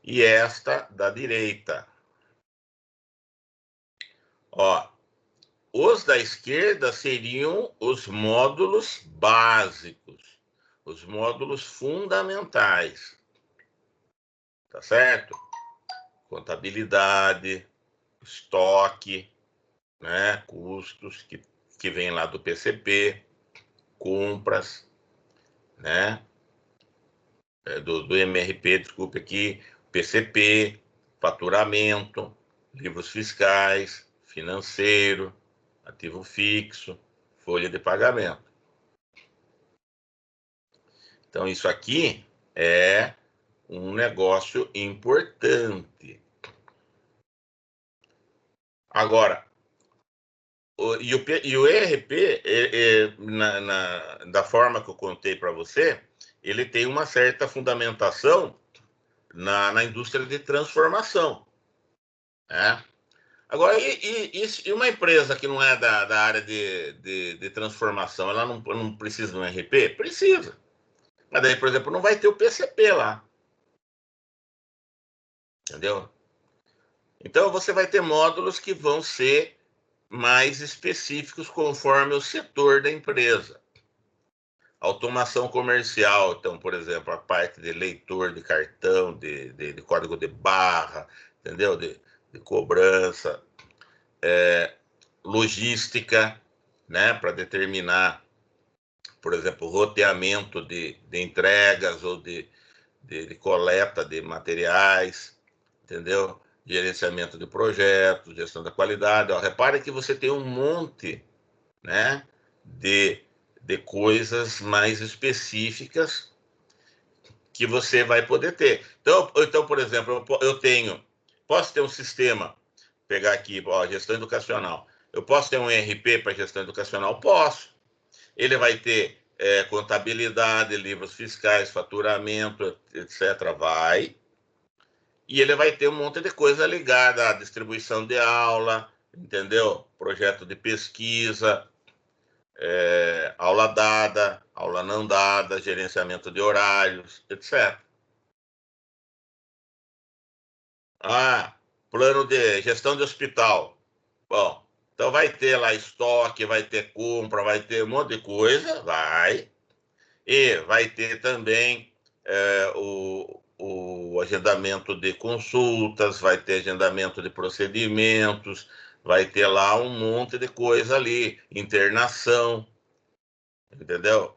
e esta da direita. Ó, os da esquerda seriam os módulos básicos, os módulos fundamentais, tá certo? Contabilidade, estoque, né, custos que vem lá do PCP, compras, né, do MRP, desculpe aqui, PCP, faturamento, livros fiscais, financeiro, ativo fixo, folha de pagamento. Então, isso aqui é um negócio importante. Agora, o ERP, da forma que eu contei para você, ele tem uma certa fundamentação na indústria de transformação. Né? Agora, e uma empresa que não é da área de transformação, ela não precisa de um ERP? Precisa. Mas daí, por exemplo, não vai ter o PCP lá. Entendeu? Então, você vai ter módulos que vão ser mais específicos conforme o setor da empresa. Automação comercial, então, por exemplo, a parte de leitor de cartão, de código de barra, entendeu? De cobrança, logística, né? Para determinar, por exemplo, roteamento de entregas ou de coleta de materiais, entendeu? Gerenciamento de projetos, gestão da qualidade. Ó, repare que você tem um monte né, de coisas mais específicas que você vai poder ter. Então por exemplo, posso ter um sistema, pegar aqui, ó, gestão educacional. Eu posso ter um ERP para gestão educacional? Posso. Ele vai ter contabilidade, livros fiscais, faturamento, etc. Vai. E ele vai ter um monte de coisa ligada à distribuição de aula, entendeu? Projeto de pesquisa, aula dada, aula não dada, gerenciamento de horários, etc. Ah, plano de gestão de hospital. Bom, então vai ter lá estoque, vai ter compra, vai ter um monte de coisa, vai. E vai ter também o agendamento de consultas, vai ter agendamento de procedimentos, vai ter lá um monte de coisa ali, internação, entendeu?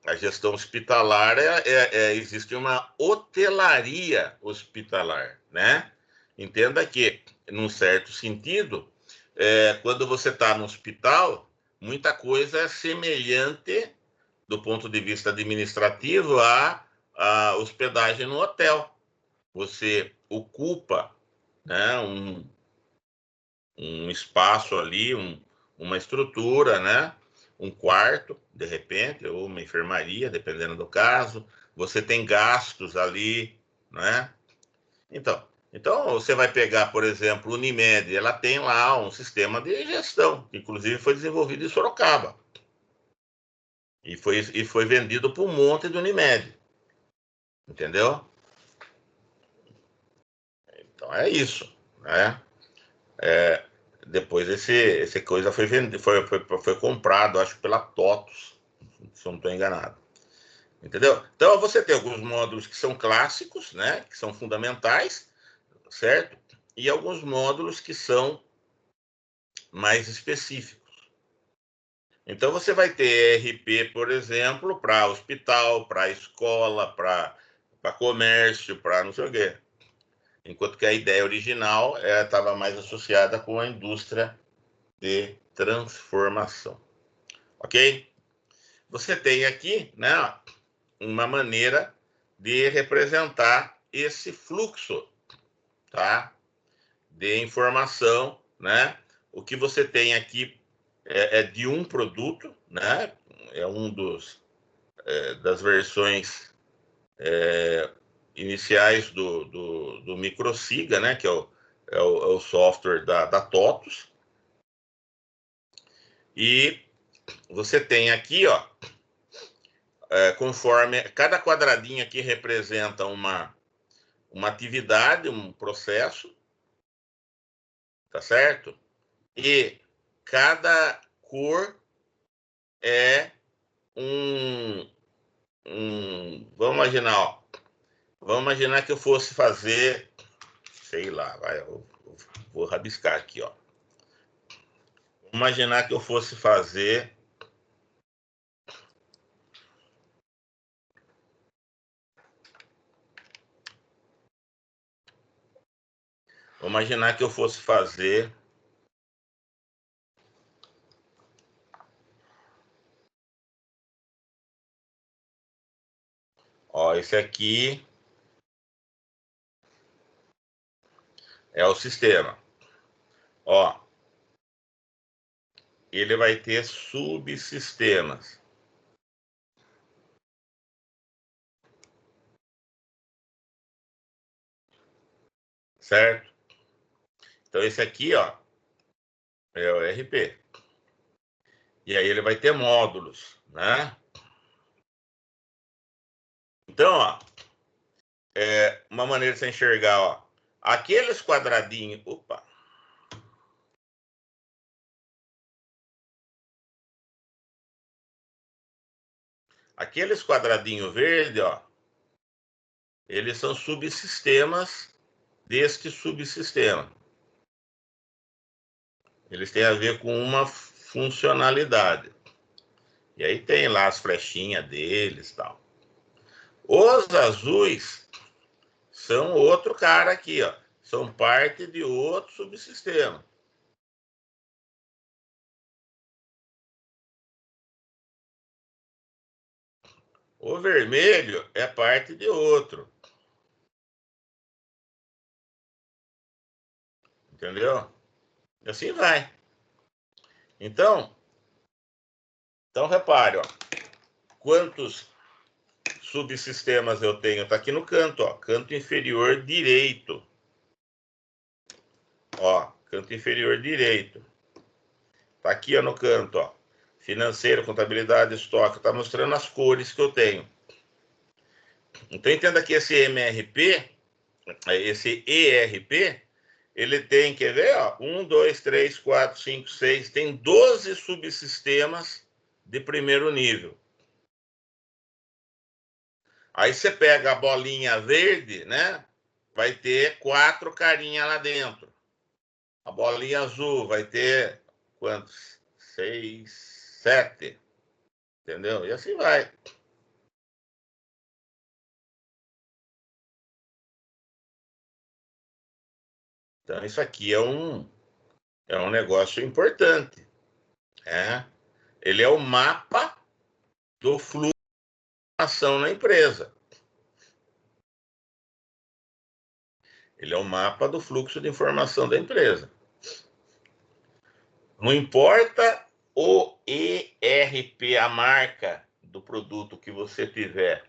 A gestão hospitalar existe uma hotelaria hospitalar, né? Entenda que, num certo sentido, quando você está no hospital, muita coisa é semelhante do ponto de vista administrativo a hospedagem no hotel. Você ocupa, né, um espaço ali, uma estrutura, né? Um quarto, de repente, ou uma enfermaria, dependendo do caso. Você tem gastos ali, né? Então você vai pegar, por exemplo, o Unimed, ela tem lá um sistema de gestão, que inclusive foi desenvolvido em Sorocaba. E foi vendido para um monte de Unimed. Entendeu? Então é isso, né? Depois esse coisa foi vendido, foi comprado, acho, pela TOTUS, se eu não estou enganado. Entendeu? Então você tem alguns módulos que são clássicos, né? Que são fundamentais, certo? E alguns módulos que são mais específicos. Então você vai ter ERP, por exemplo, para hospital, para escola, para comércio, para não sei o quê. Enquanto que a ideia original estava mais associada com a indústria de transformação. Ok? Você tem aqui, né, uma maneira de representar esse fluxo, tá? De informação, né? O que você tem aqui de um produto, né? É um das versões iniciais do MicroSiga, né? Que é o software da TOTUS. E você tem aqui, ó, conforme cada quadradinho aqui representa uma atividade, um processo, tá certo? E cada cor é vamos imaginar, ó, vamos imaginar que eu fosse fazer, sei lá, eu vou rabiscar aqui, ó. Vamos imaginar que eu fosse fazer ó, esse aqui é o sistema. Ó, ele vai ter subsistemas. Certo? Então esse aqui, ó, é o RP. E aí ele vai ter módulos, né? Então, ó, uma maneira de você enxergar, ó, aqueles quadradinhos, aqueles quadradinhos verde, ó, eles são subsistemas deste subsistema. Eles têm a ver com uma funcionalidade. E aí tem lá as flechinhas deles e tal. Os azuis são outro cara aqui, ó. São parte de outro subsistema. O vermelho é parte de outro. Entendeu? E assim vai. Então repare, ó, quantos subsistemas eu tenho. Está aqui no canto, ó, canto inferior direito. Ó, canto inferior direito. Está aqui, ó, no canto, ó. Financeiro, contabilidade, estoque. Está mostrando as cores que eu tenho. Então, entenda que esse MRP, esse ERP, ele tem, quer ver, ó, 1, 2, 3, 4, 5, 6, tem 12 subsistemas de primeiro nível. Aí você pega a bolinha verde, né? Vai ter 4 carinhas lá dentro. A bolinha azul vai ter quantos? 6, 7. Entendeu? E assim vai. Então, isso aqui é um negócio importante. Né? Ele é o mapa do fluxo de informação na empresa. Ele é o mapa do fluxo de informação da empresa. Não importa o ERP, a marca do produto que você tiver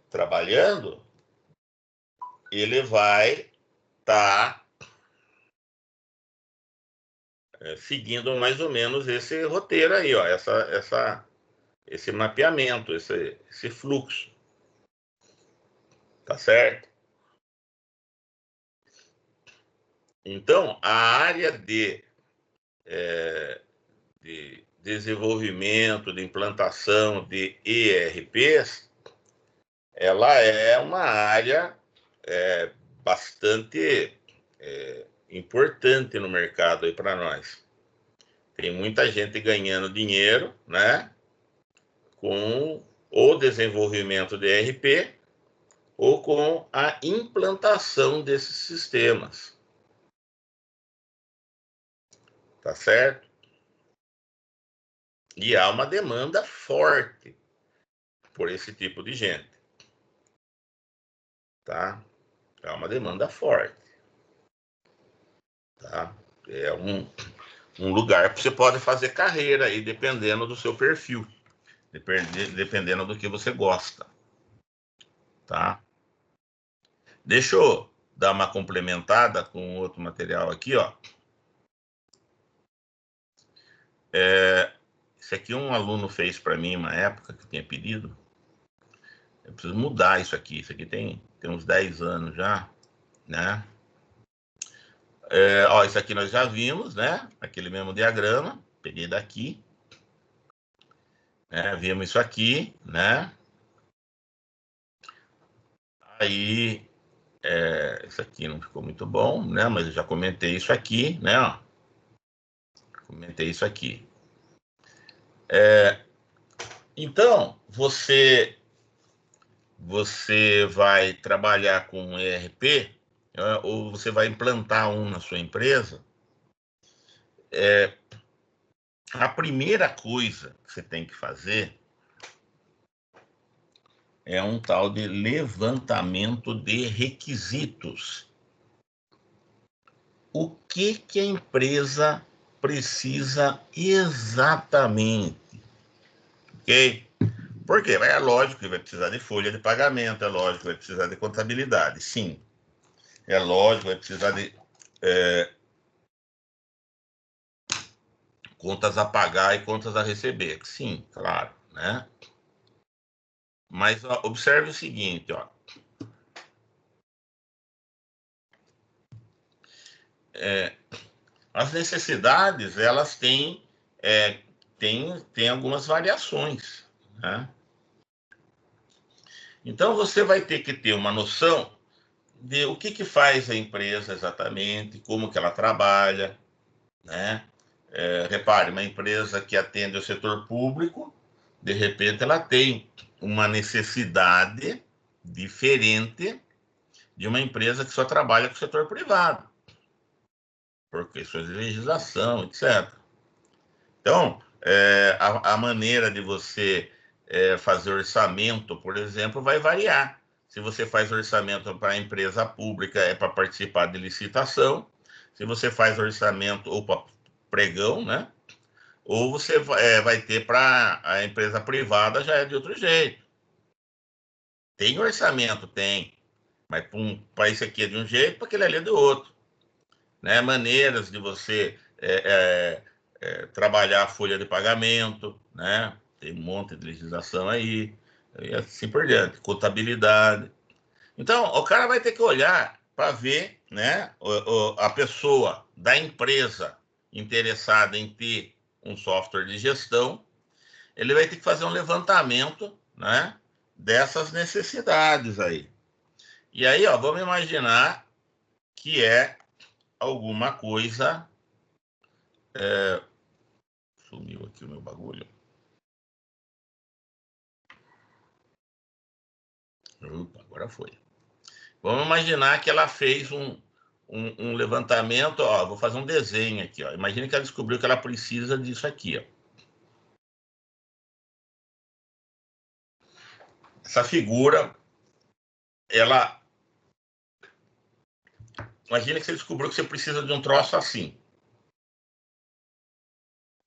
trabalhando, ele vai estar seguindo mais ou menos esse roteiro aí, ó, esse mapeamento, esse fluxo. Tá certo? Então, a área de desenvolvimento, de implantação de ERPs, ela é uma área bastante importante no mercado aí para nós. Tem muita gente ganhando dinheiro, né, com o desenvolvimento de ERP ou com a implantação desses sistemas. Tá certo? E há uma demanda forte por esse tipo de gente. Tá? É uma demanda forte. Tá? É um lugar que você pode fazer carreira aí, dependendo do seu perfil, dependendo do que você gosta. Tá? Deixa eu dar uma complementada com outro material aqui, ó. Isso aqui um aluno fez para mim uma época que eu tinha pedido. Eu preciso mudar isso aqui. Isso aqui tem uns 10 anos já, né? Ó, isso aqui nós já vimos, né? Aquele mesmo diagrama. Peguei daqui. Vimos isso aqui, né? Aí, isso aqui não ficou muito bom, né? Mas eu já comentei isso aqui, né? Ó, comentei isso aqui. Então, você vai trabalhar com um ERP, ou você vai implantar um na sua empresa, a primeira coisa que você tem que fazer é um tal de levantamento de requisitos. O que a empresa precisa exatamente? Ok? Porque é lógico que vai precisar de folha de pagamento, é lógico que vai precisar de contabilidade, sim. É lógico que vai precisar de contas a pagar e contas a receber, sim, claro, né? Mas ó, observe o seguinte, ó. As necessidades, elas têm algumas variações, né? Então, você vai ter que ter uma noção de o que faz a empresa exatamente, como que ela trabalha, né? Repare, uma empresa que atende o setor público, de repente ela tem uma necessidade diferente de uma empresa que só trabalha com o setor privado, por questões de legislação, etc. Então, a maneira de você fazer orçamento, por exemplo, vai variar. Se você faz orçamento para a empresa pública, é para participar de licitação. Se você faz orçamento ou para pregão, né? Ou você vai ter para a empresa privada, já é de outro jeito. Tem orçamento, tem. Mas para isso aqui é de um jeito, para aquele ali é do outro. Né? Maneiras de você trabalhar a folha de pagamento, né? Tem um monte de legislação aí, e assim por diante, contabilidade. Então, o cara vai ter que olhar para ver, né, a pessoa da empresa interessada em ter um software de gestão, ele vai ter que fazer um levantamento, né, dessas necessidades aí. E aí, ó, vamos imaginar que é alguma coisa... Sumiu aqui o meu bagulho. Opa, agora foi. Vamos imaginar que ela fez um levantamento, ó, vou fazer um desenho aqui, ó. Imagina que ela descobriu que ela precisa disso aqui, ó. Essa figura, ela... Imagina que você descobriu que você precisa de um troço assim.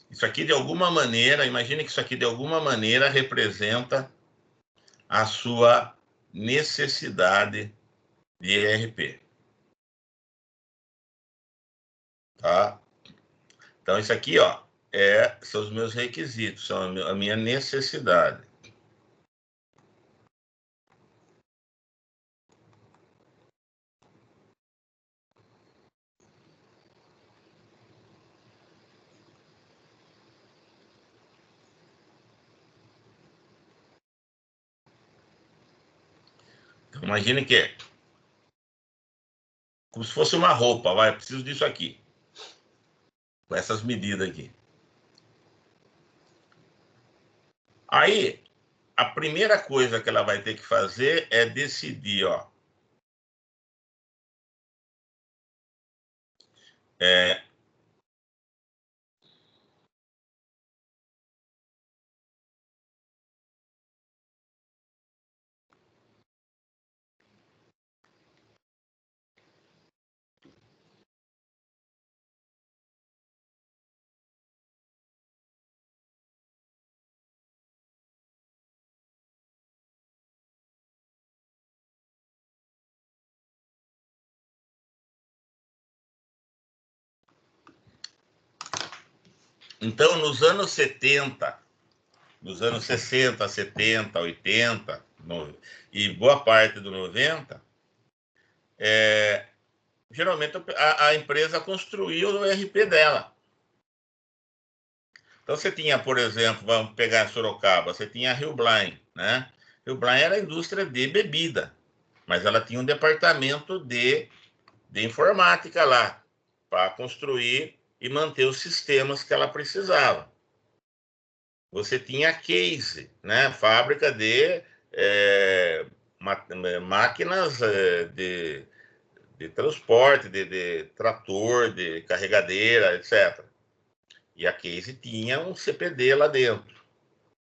Isso aqui, de alguma maneira, imagina que isso aqui, de alguma maneira, representa a sua necessidade de ERP. Tá? Então, isso aqui, ó, são os meus requisitos, são a minha necessidade. Então, imagine que é como se fosse uma roupa, vai, preciso disso aqui, com essas medidas aqui. Aí, a primeira coisa que ela vai ter que fazer é decidir, ó, então, nos anos 70, nos anos 60, 70, 80, e boa parte do 90, geralmente a empresa construiu o ERP dela. Então, você tinha, por exemplo, vamos pegar Sorocaba, você tinha a Rio Blind, né? Rio Blind era a indústria de bebida, mas ela tinha um departamento de informática lá, para construir e manter os sistemas que ela precisava. Você tinha a Case, né? Fábrica de máquinas de transporte, de trator, de carregadeira, etc. E a Case tinha um CPD lá dentro,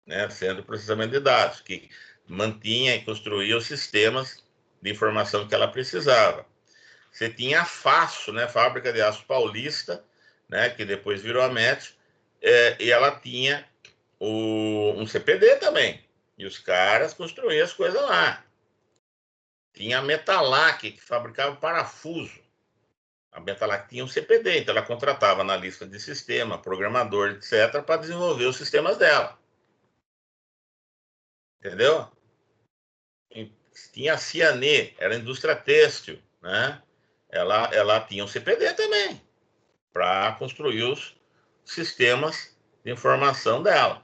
né? Centro de Processamento de Dados, que mantinha e construía os sistemas de informação que ela precisava. Você tinha a Faço, né? Fábrica de Aço Paulista, né? Que depois virou a MET, e ela tinha um CPD também. E os caras construíam as coisas lá. Tinha a Metalac, que fabricava parafuso. A Metalac tinha um CPD, então ela contratava analista de sistema, programador, etc., para desenvolver os sistemas dela. Entendeu? E tinha a Cianê, era a indústria têxtil, né? Ela tinha um CPD também, para construir os sistemas de informação dela.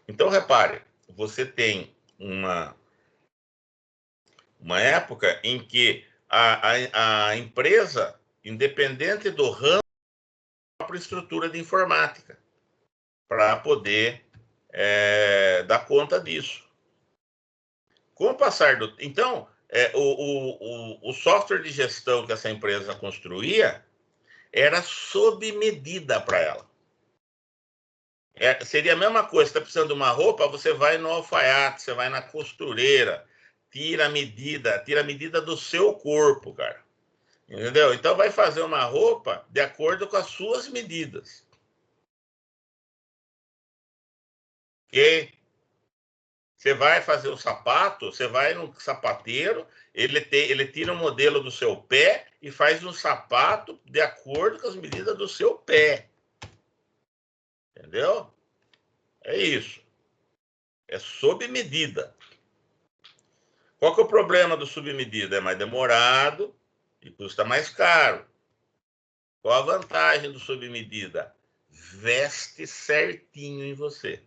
Então, repare, você tem uma época em que a empresa, independente do ramo, a própria estrutura de informática para poder dar conta disso. Com o passar do... Então, o software de gestão que essa empresa construía era sob medida para ela. Seria a mesma coisa, você está precisando de uma roupa, você vai no alfaiate, você vai na costureira, tira a medida do seu corpo, cara. Entendeu? Então vai fazer uma roupa de acordo com as suas medidas. Ok? Você vai fazer o sapato, você vai no sapateiro, ele tira o modelo do seu pé e faz um sapato de acordo com as medidas do seu pé. Entendeu? É isso. É sob medida. Qual que é o problema do submedida? É mais demorado e custa mais caro. Qual a vantagem do submedida? Veste certinho em você.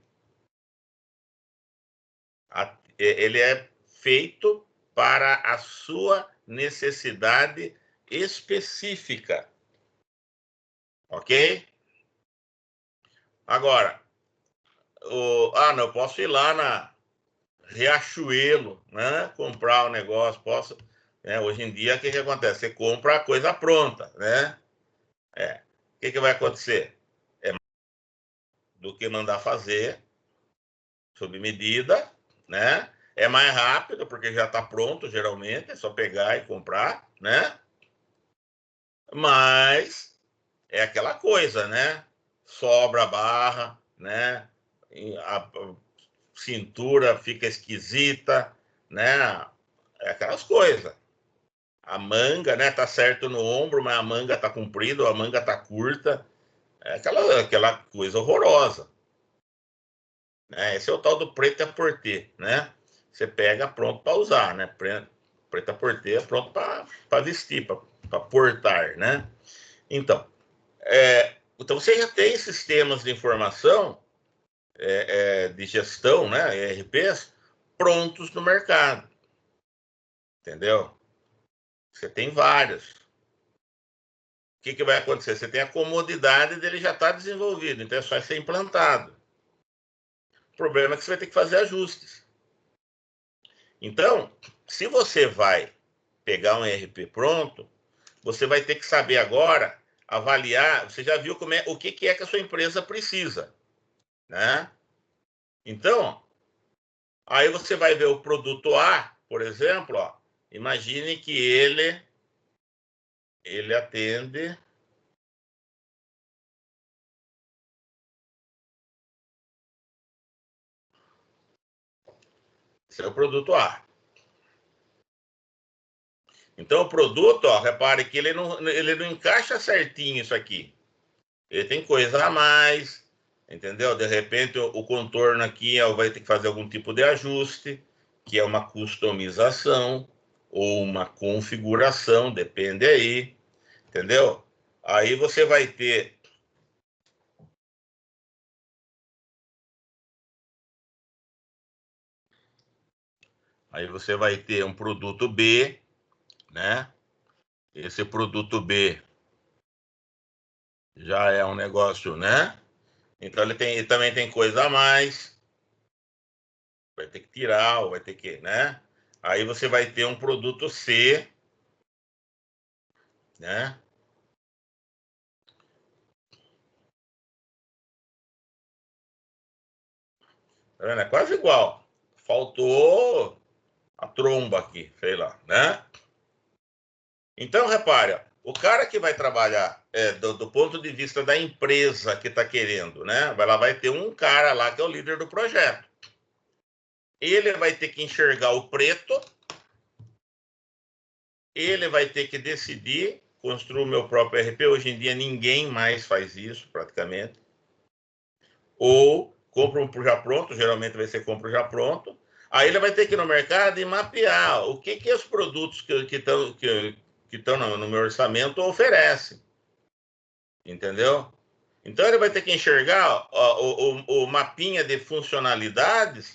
Ele é feito para a sua necessidade específica. Ok? Agora, não, eu posso ir lá na Riachuelo, né? Comprar o negócio, posso. Né? Hoje em dia, o que acontece? Você compra a coisa pronta, né? O que vai acontecer? É do que mandar fazer, sob medida, né? É mais rápido, porque já está pronto, geralmente, é só pegar e comprar, né? Mas é aquela coisa, né? Sobra a barra, né? A cintura fica esquisita, né? É aquelas coisas. A manga, né? Tá certo no ombro, mas a manga tá comprida, a manga tá curta. É aquela coisa horrorosa. Né? Esse é o tal do prêt-à-porter, né? Você pega pronto para usar, né? Prêt-à-porter é pronto para vestir, para portar, né? Então, então, você já tem sistemas de informação de gestão, né? ERPs, prontos no mercado, entendeu? Você tem vários. O que vai acontecer? Você tem a comodidade dele já estar desenvolvido, então é só ser implantado. O problema é que você vai ter que fazer ajustes. Então, se você vai pegar um ERP pronto, você vai ter que saber agora avaliar. Você já viu o que é que a sua empresa precisa, né? Então, aí você vai ver o produto A, por exemplo, ó, imagine que ele atende. Esse é o produto A. Então, o produto, ó, repare que ele não encaixa certinho isso aqui. Ele tem coisa a mais, entendeu? De repente, o contorno aqui vai ter que fazer algum tipo de ajuste, que é uma customização ou uma configuração, depende aí, entendeu? Aí você vai ter. Aí você vai ter um produto B, né? Esse produto B já é um negócio, né? Então ele também tem coisa a mais, vai ter que tirar, ou vai ter que, né? Aí você vai ter um produto C, né? Tá vendo? É quase igual. Faltou a tromba aqui, sei lá, né? Então, repare, o cara que vai trabalhar do ponto de vista da empresa que está querendo, né? Ela vai ter um cara lá que é o líder do projeto. Ele vai ter que enxergar o preto, ele vai ter que decidir construir o meu próprio RP. Hoje em dia ninguém mais faz isso, praticamente. Ou compra um já pronto, geralmente vai ser compra já pronto. Aí ele vai ter que ir no mercado e mapear o que os produtos que estão no meu orçamento oferecem. Entendeu? Então ele vai ter que enxergar o mapinha de funcionalidades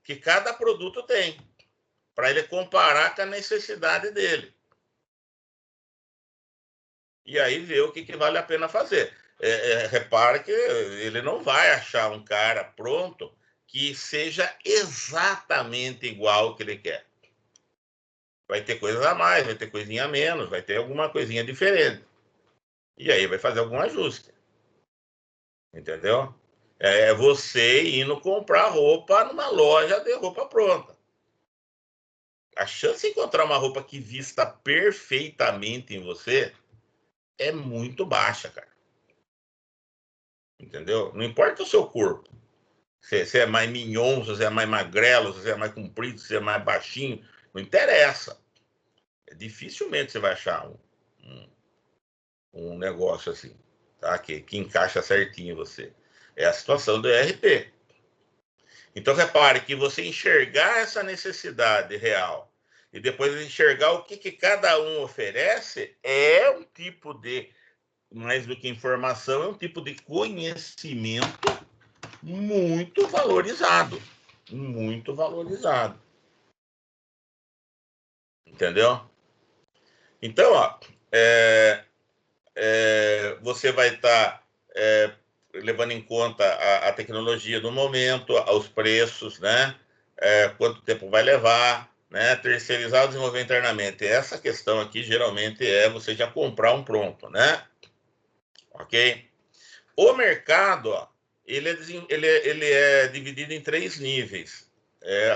que cada produto tem, para ele comparar com a necessidade dele. E aí ver o que vale a pena fazer. Repare que ele não vai achar um cara pronto que seja exatamente igual ao que ele quer. Vai ter coisas a mais, vai ter coisinha a menos, vai ter alguma coisinha diferente. E aí vai fazer algum ajuste. Entendeu? É você indo comprar roupa numa loja de roupa pronta. A chance de encontrar uma roupa que vista perfeitamente em você é muito baixa, cara. Entendeu? Não importa o seu corpo. Se é mais mignon, se você é mais magrelo, se você é mais comprido, se você é mais baixinho, não interessa. Dificilmente você vai achar um negócio assim, tá? Que encaixa certinho em você. É a situação do ERP. Então, repare que você enxergar essa necessidade real e depois enxergar o que cada um oferece é um tipo de, mais do que informação, é um tipo de conhecimento muito valorizado. Muito valorizado. Entendeu? Então, ó, você vai estar levando em conta a tecnologia do momento, os preços, né? Quanto tempo vai levar, né? Terceirizar ou desenvolver internamente. Essa questão aqui geralmente é você já comprar um pronto, né? Ok? O mercado, ó, ele é dividido em 3 níveis.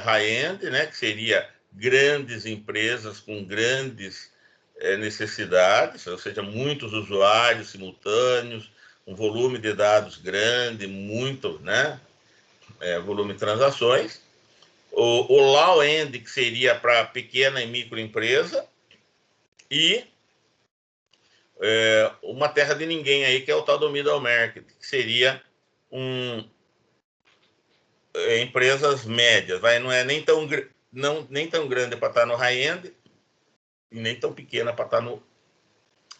High-end, né? Que seria grandes empresas com grandes necessidades, ou seja, muitos usuários simultâneos, um volume de dados grande, muito, né? Volume de transações. O low-end, que seria para pequena e microempresa, e uma terra de ninguém aí, que é o tal do middle market, que seria empresas médias, vai, não é nem tão grande para estar no high-end e nem tão pequena para estar no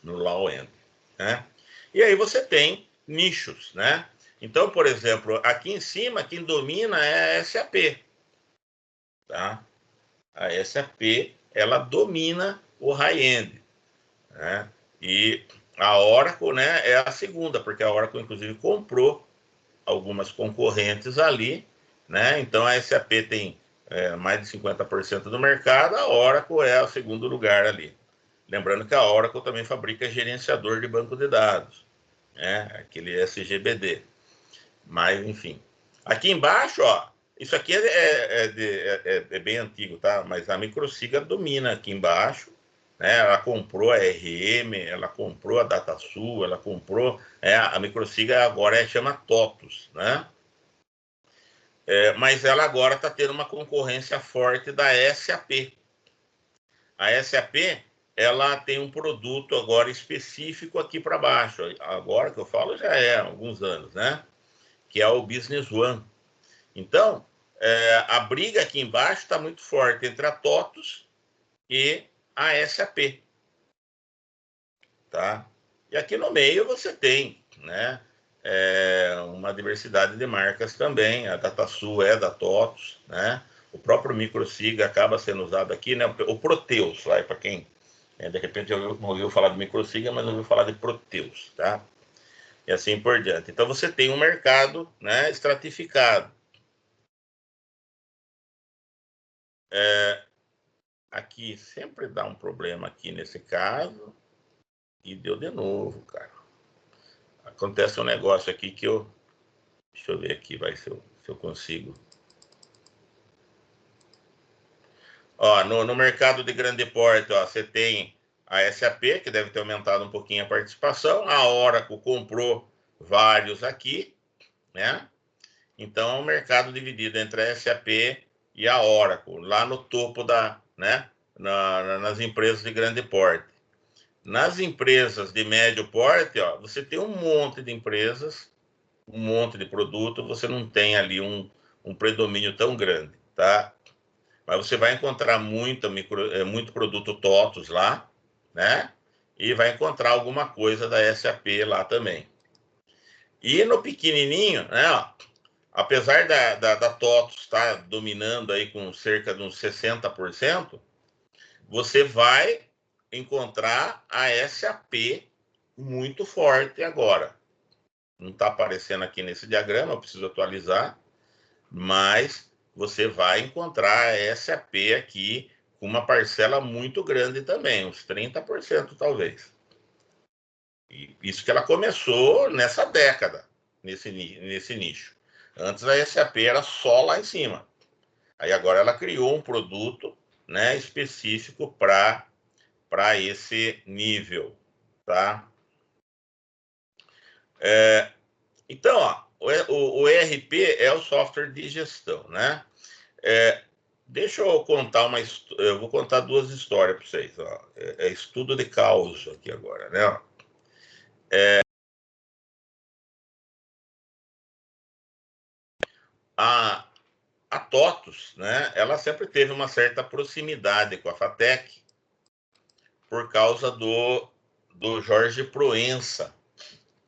low-end, né? E aí você tem nichos, né? Então, por exemplo, aqui em cima, quem domina é a SAP, tá? A SAP, ela domina o high-end, né? E a Oracle, né, é a segunda, porque a Oracle, inclusive, comprou algumas concorrentes ali, né? Então, a SAP tem mais de 50% do mercado, a Oracle é o segundo lugar ali. Lembrando que a Oracle também fabrica gerenciador de banco de dados, né? Aquele SGBD. Mas, enfim. Aqui embaixo, ó, isso aqui é bem antigo, tá? Mas a Microsiga domina aqui embaixo, né? Ela comprou a RM, ela comprou a DataSul, ela comprou... a Microsiga agora chama TOTUS, né? Mas ela agora está tendo uma concorrência forte da SAP. A SAP, ela tem um produto agora específico aqui para baixo. Agora que eu falo já há alguns anos, né? Que é o Business One. Então, a briga aqui embaixo está muito forte entre a TOTUS e a SAP. Tá? E aqui no meio você tem, né? Uma diversidade de marcas também. A DataSul é da TOTUS, né? O próprio Microsiga acaba sendo usado aqui, né? O Proteus, para quem de repente não ouviu falar de Microsiga, mas ouviu falar de Proteus, tá? E assim por diante. Então você tem um mercado, né, estratificado. Aqui sempre dá um problema aqui nesse caso e deu de novo, cara. Acontece um negócio aqui que deixa eu ver aqui, vai se eu consigo. Ó, no mercado de grande porte, ó, você tem a SAP, que deve ter aumentado um pouquinho a participação. A Oracle comprou vários aqui, né? Então, é um mercado dividido entre a SAP e a Oracle, lá no topo né? Nas empresas de grande porte. Nas empresas de médio porte, ó, você tem um monte de empresas, um monte de produto, você não tem ali um predomínio tão grande, tá? Mas você vai encontrar muito produto TOTUS lá, né? E vai encontrar alguma coisa da SAP lá também. E no pequenininho, né? Ó, apesar da TOTUS estar dominando aí com cerca de uns 60%, você vai encontrar a SAP muito forte agora. Não está aparecendo aqui nesse diagrama, eu preciso atualizar, mas você vai encontrar a SAP aqui com uma parcela muito grande também, uns 30% talvez. E isso que ela começou nessa década, nesse nicho. Antes a SAP era só lá em cima. Aí agora ela criou um produto, né, específico para esse nível, tá? Então, ó, o ERP é o software de gestão, né? Deixa eu contar eu vou contar duas histórias para vocês. Ó. É estudo de causa aqui agora, né? A TOTUS, né? Ela sempre teve uma certa proximidade com a FATEC por causa do Jorge Proença,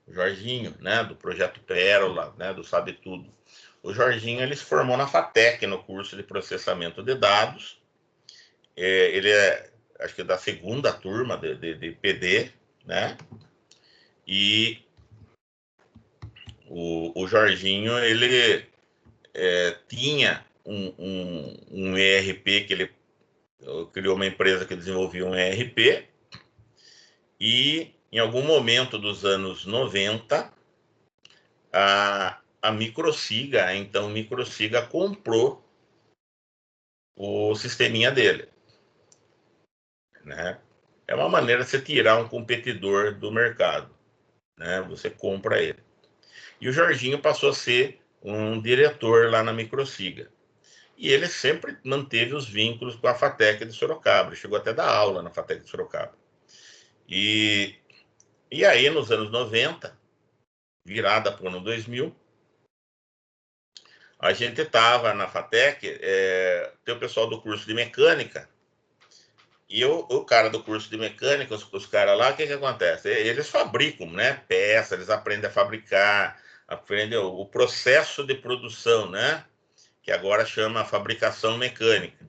o Jorginho, né? Do Projeto Pérola, né? Do Sabe Tudo. O Jorginho ele se formou na FATEC no curso de processamento de dados. Ele acho que da segunda turma de PD, né? E o Jorginho, ele tinha um ERP que ele criou uma empresa que desenvolvia um ERP e em algum momento dos anos 90 a Microsiga, então Microsiga comprou o sisteminha dele, né? É uma maneira de você tirar um competidor do mercado, né? Você compra ele. E o Jorginho passou a ser um diretor lá na Microsiga. E ele sempre manteve os vínculos com a FATEC de Sorocaba. Ele chegou até a dar aula na FATEC de Sorocaba. E aí, nos anos 90, virada para o ano 2000, a gente estava na FATEC, tem o pessoal do curso de mecânica, e o cara do curso de mecânica, os caras lá, o que acontece? Eles fabricam, né, peças, eles aprendem a fabricar, aprendem o processo de produção, né, que agora chama fabricação mecânica,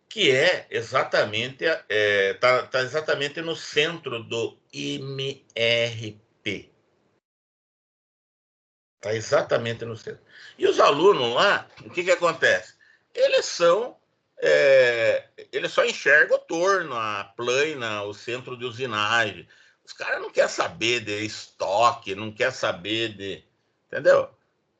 que é exatamente, tá exatamente no centro do MRP. Está exatamente no centro. E os alunos lá, o que acontece? Eles são. Eles só enxergam o torno, a plana, o centro de usinagem. Os caras não querem saber de estoque, não querem saber de. Entendeu?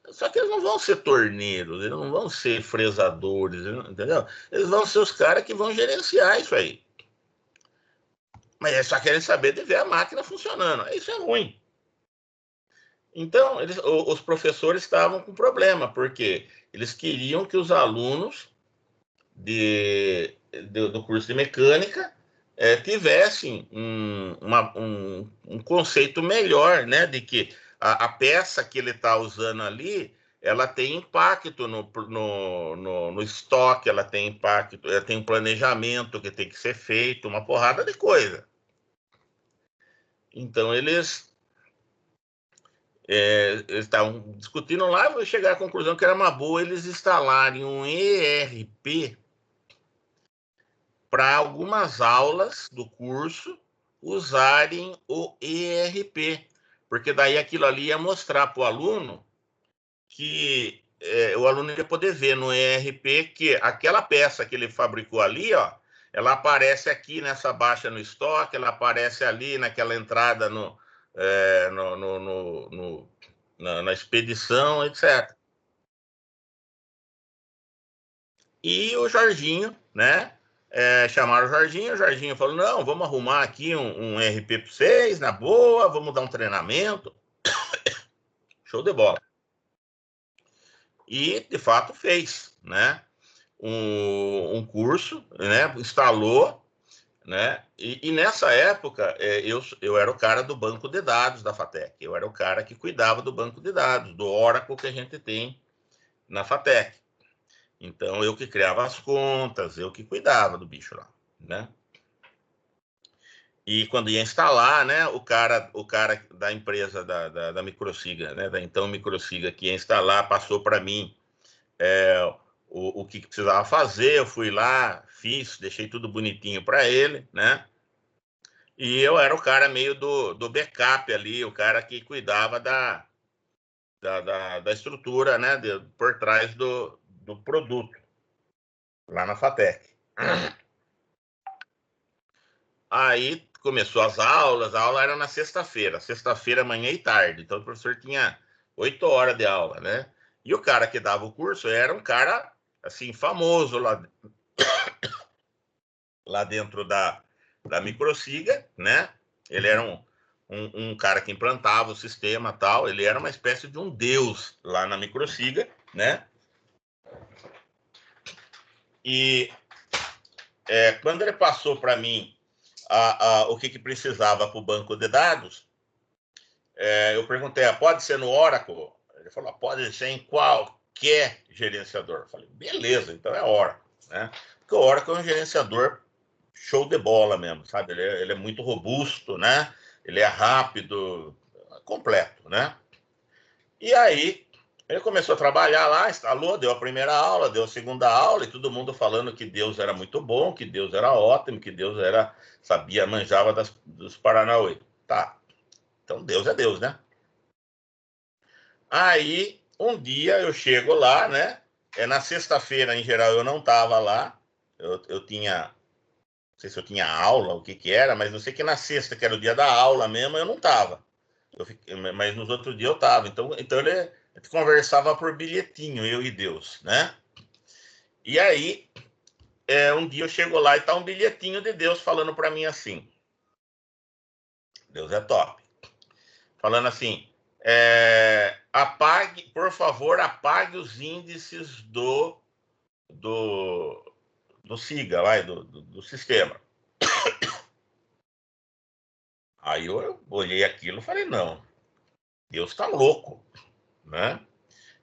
Só que eles não vão ser torneiros, eles não vão ser fresadores, entendeu? Eles vão ser os caras que vão gerenciar isso aí. Mas eles só querem saber de ver a máquina funcionando. Isso é ruim. Então, os professores estavam com problema, porque eles queriam que os alunos do curso de mecânica tivessem um conceito melhor, né, de que a peça que ele está usando ali, ela tem impacto no estoque, ela tem impacto, ela tem um planejamento que tem que ser feito, uma porrada de coisa. Então, eles estavam discutindo lá, vou chegar à conclusão que era uma boa eles instalarem um ERP para algumas aulas do curso usarem o ERP, porque daí aquilo ali ia mostrar para o aluno que o aluno ia poder ver no ERP que aquela peça que ele fabricou ali, ó, ela aparece aqui nessa baixa no estoque, ela aparece ali naquela entrada na expedição, etc. E o Jorginho, né? Chamaram o Jorginho falou: não, vamos arrumar aqui um RP para vocês, na boa, vamos dar um treinamento. Show de bola. E, de fato, fez, né? Um curso, né? Instalou, né? E nessa época, eu era o cara do banco de dados da FATEC. Eu era o cara que cuidava do banco de dados, do Oracle que a gente tem na FATEC. Então, eu que criava as contas, eu que cuidava do bicho lá, né? E quando ia instalar, né, o cara da empresa da Microsiga, né, da então Microsiga, que ia instalar, passou para mim o que precisava fazer, eu fui lá, fiz, deixei tudo bonitinho para ele, né? E eu era o cara meio do backup ali, o cara que cuidava da estrutura, né, por trás do produto, lá na FATEC. Aí começou as aulas, a aula era na sexta-feira, manhã e tarde. Então o professor tinha 8 horas de aula, né? E o cara que dava o curso era um cara, assim, famoso lá dentro da Microsiga, né? Ele era um cara que implantava o sistema tal, ele era uma espécie de um deus lá na Microsiga, né? E quando ele passou para mim o que precisava para o banco de dados, eu perguntei, pode ser no Oracle? Ele falou, pode ser em qualquer gerenciador. Eu falei, beleza, então é Oracle, né? Porque o Oracle é um gerenciador show de bola mesmo, sabe? Ele é muito robusto, né? Ele é rápido, completo, né? E aí, ele começou a trabalhar lá, instalou, deu a primeira aula, deu a segunda aula, e todo mundo falando que Deus era muito bom, que Deus era ótimo, que Deus sabia, manjava dos Paranauê. Tá, então Deus é Deus, né? Aí, um dia eu chego lá, né? Na sexta-feira, em geral, eu não tava lá, eu tinha, não sei se eu tinha aula, o que era, mas não sei que na sexta, que era o dia da aula mesmo, eu não tava. Mas nos outros dias eu tava. Então ele conversava por bilhetinho, eu e Deus, né? E aí, um dia eu chego lá e tá um bilhetinho de Deus falando para mim assim: Deus é top. Falando assim: apague, por favor, apague os índices do SIGA, do sistema. Aí eu olhei aquilo e falei: não, Deus tá louco, né?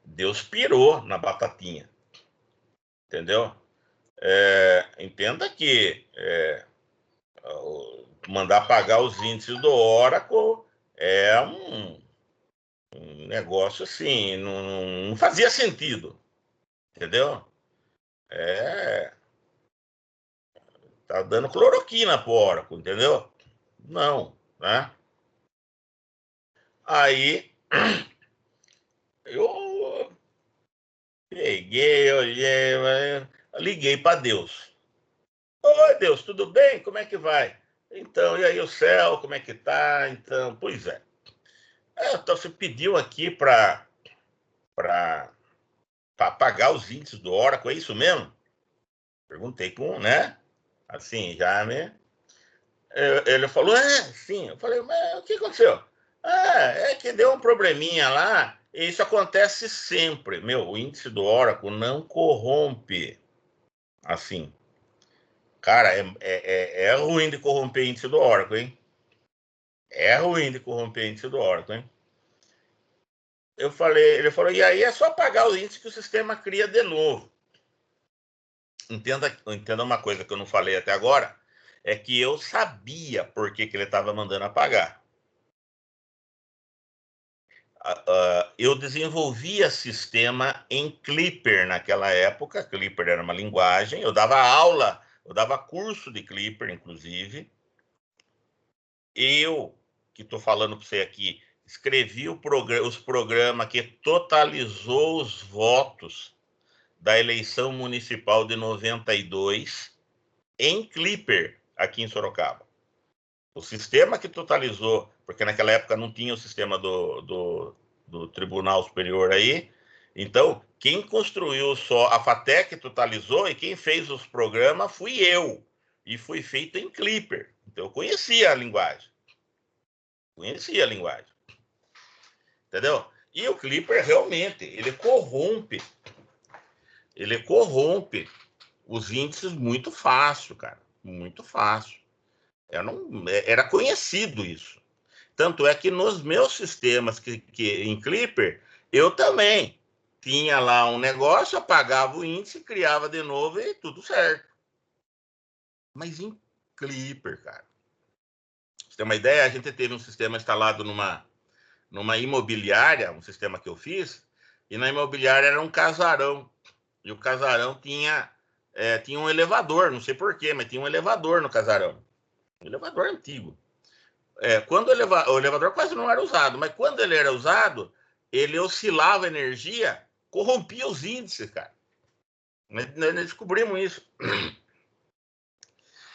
Deus pirou na batatinha, entendeu? Entenda que mandar pagar os índices do Oracle é um negócio assim, não fazia sentido, entendeu? Tá dando cloroquina pro Oracle, entendeu? Não, né? Aí eu peguei, olhei, liguei para Deus. Oi, Deus, tudo bem? Como é que vai? Então, e aí o céu, como é que tá? Então, pois é. Então você pediu aqui para pagar os índices do Oracle, é isso mesmo? Perguntei com, né? Assim, já me. Ele falou, sim. Eu falei, mas o que aconteceu? É que deu um probleminha lá, e isso acontece sempre. Meu, o índice do Oracle não corrompe. Assim, cara, é ruim de corromper o índice do Oracle, hein? É ruim de corromper o índice do Oracle, hein? Eu falei, ele falou, e aí é só pagar o índice que o sistema cria de novo. Entenda uma coisa que eu não falei até agora, é que eu sabia por que ele estava mandando apagar. Eu desenvolvia sistema em Clipper naquela época. Clipper era uma linguagem. Eu dava aula, eu dava curso de Clipper, inclusive. Eu, que estou falando para você aqui, escrevi os programas que totalizou os votos da eleição municipal de 92 em Clipper, aqui em Sorocaba. O sistema que totalizou, porque naquela época não tinha o sistema do Tribunal Superior aí, então quem construiu só a FATEC totalizou e quem fez os programas fui eu, e foi feito em Clipper, então eu conhecia a linguagem, entendeu? E o Clipper realmente, ele corrompe os índices muito fácil, cara, muito fácil. Era conhecido isso. Tanto é que nos meus sistemas em Clipper, eu também tinha lá um negócio, apagava o índice, criava de novo e tudo certo. Mas em Clipper, cara. Pra você ter uma ideia, a gente teve um sistema instalado numa imobiliária, um sistema que eu fiz, e na imobiliária era um casarão. E o casarão tinha um elevador, não sei porquê, mas tinha um elevador no casarão. Um elevador antigo. Quando o elevador quase não era usado, mas quando ele era usado, ele oscilava a energia, corrompia os índices, cara. Nós descobrimos isso.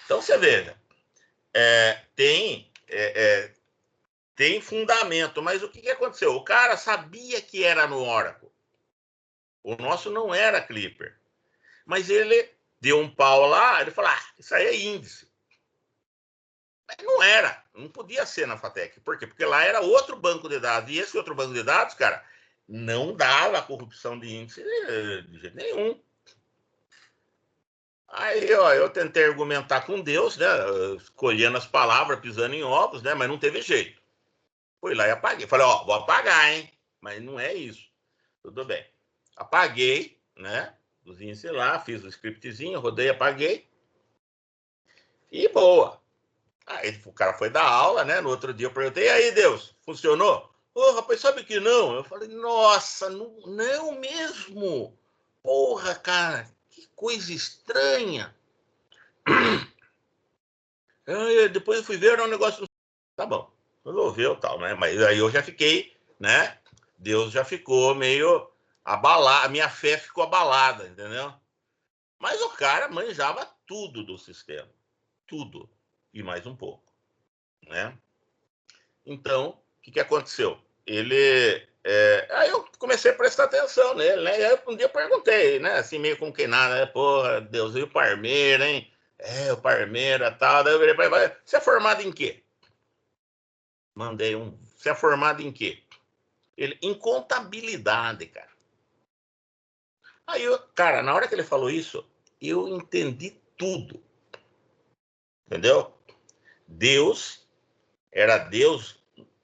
Então você veja, tem tem fundamento, mas o que aconteceu? O cara sabia que era no Oracle. O nosso não era Clipper. Mas ele deu um pau lá, ele falou, isso aí é índice. Mas não era, não podia ser na FATEC. Por quê? Porque lá era outro banco de dados. E esse outro banco de dados, cara, não dava corrupção de índice de jeito nenhum. Aí, ó, eu tentei argumentar com Deus, né? Escolhendo as palavras, pisando em ovos, né? Mas não teve jeito. Fui lá e apaguei. Falei, ó, vou apagar, hein? Mas não é isso. Tudo bem. Apaguei, né? Os índices lá, fiz o scriptzinho, rodei, apaguei. E boa. Aí o cara foi dar aula, né? No outro dia eu perguntei, e aí, Deus, funcionou? Ô, rapaz, sabe que não? Eu falei, nossa, não, não mesmo. Porra, cara, que coisa estranha. Aí, depois eu fui ver, era um negócio. Tá bom, resolveu tal, né? Mas aí eu já fiquei, né? Deus já ficou meio abalado, a minha fé ficou abalada, entendeu? Mas o cara manjava tudo do sistema, tudo, e mais um pouco, né? Então, o que aconteceu? Aí eu comecei a prestar atenção nele, né? E aí um dia eu perguntei, né? Assim, meio como que nada, né? Porra, Deus, e o Parmeira, hein? O Parmeira e tal. Daí eu virei pra ele, você é formado em quê? Mandei um. Você é formado em quê? Ele, em contabilidade, cara. Aí, cara, na hora que ele falou isso, eu entendi tudo. Entendeu? Deus era Deus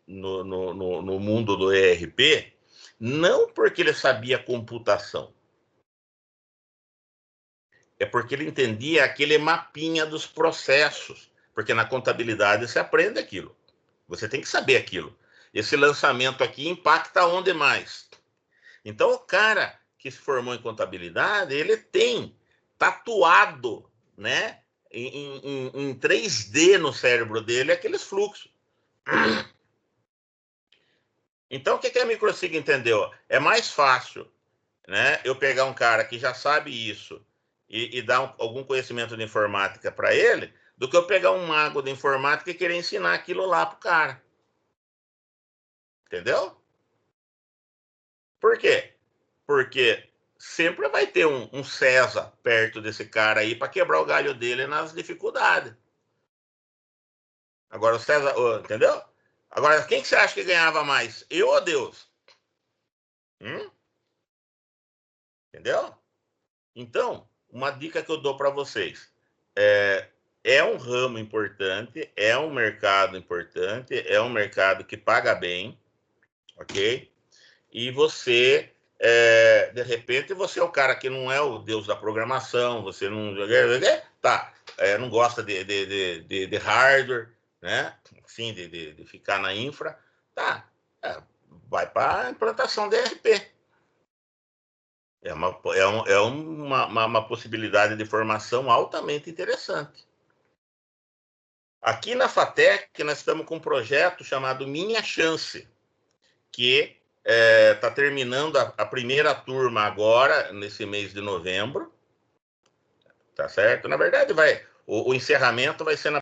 no mundo do ERP, não porque ele sabia computação, é porque ele entendia aquele mapinha dos processos, porque na contabilidade você aprende aquilo, você tem que saber aquilo. Esse lançamento aqui impacta onde mais? Então o cara que se formou em contabilidade, ele tem tatuado, né, em 3D no cérebro dele aqueles fluxos. Então, o que a Microsig entendeu? É mais fácil, né, eu pegar um cara que já sabe isso e dar algum conhecimento de informática para ele, do que eu pegar um mago de informática e querer ensinar aquilo lá para o cara. Entendeu? Por quê? Porque sempre vai ter um César perto desse cara aí para quebrar o galho dele nas dificuldades. Agora, o César, entendeu? Agora, quem que você acha que ganhava mais? Eu ou Deus? Hum? Entendeu? Então, uma dica que eu dou para vocês é um ramo importante, é um mercado importante, é um mercado que paga bem, ok? E você, de repente, você é o cara que não é o deus da programação, você não, tá, não gosta de hardware, né? Assim, de ficar na infra, tá? Vai para a implantação de ERP. É uma possibilidade de formação altamente interessante. Aqui na FATEC, nós estamos com um projeto chamado Minha Chance, que está terminando a primeira turma agora, nesse mês de novembro, tá certo? Na verdade, o encerramento vai ser na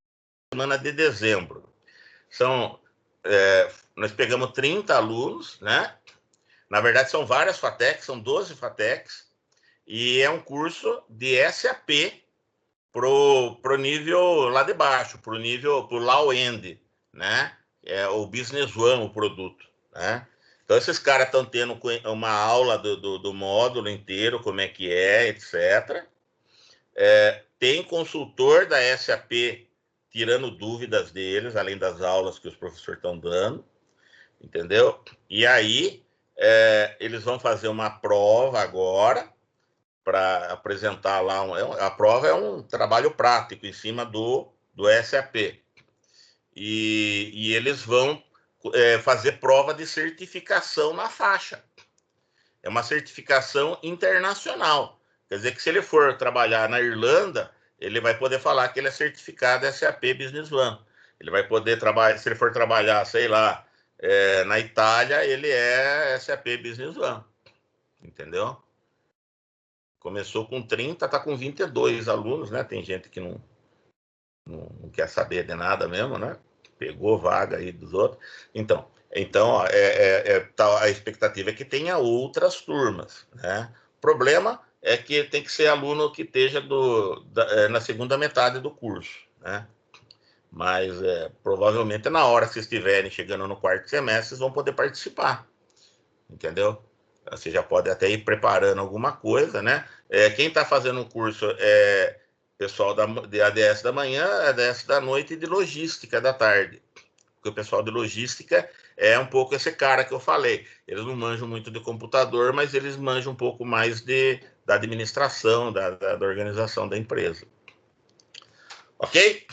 semana de dezembro. Nós pegamos 30 alunos, né? Na verdade, são várias FATECs, são 12 FATECs, e é um curso de SAP pro nível lá de baixo, pro low-end, né? É o Business One, o produto, né? Então, esses caras estão tendo uma aula do módulo inteiro, como é que é, etc. Tem consultor da SAP tirando dúvidas deles, além das aulas que os professores estão dando, entendeu? E aí, eles vão fazer uma prova agora, para apresentar lá. A prova é um trabalho prático em cima do SAP. E eles vão fazer prova de certificação na faixa. É uma certificação internacional. Quer dizer que se ele for trabalhar na Irlanda, ele vai poder falar que ele é certificado SAP Business One. Ele vai poder trabalhar, se ele for trabalhar, sei lá, na Itália, ele é SAP Business One. Entendeu? Começou com 30, está com 22 alunos, né? Tem gente que não quer saber de nada mesmo, né? pegou vaga aí dos outros. Então ó, a expectativa é que tenha outras turmas, né? O problema é que tem que ser aluno que esteja na segunda metade do curso, né? Mas provavelmente na hora que vocês estiverem chegando no quarto semestre, vocês vão poder participar, entendeu? Você já pode até ir preparando alguma coisa, né? Quem está fazendo o curso é pessoal de ADS da manhã, ADS da noite e de logística da tarde. Porque o pessoal de logística é um pouco esse cara que eu falei. Eles não manjam muito de computador, mas eles manjam um pouco mais da administração, da organização da empresa. Ok?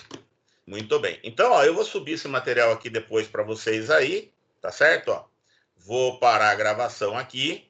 Muito bem. Então, ó, eu vou subir esse material aqui depois para vocês aí, tá certo? Ó, vou parar a gravação aqui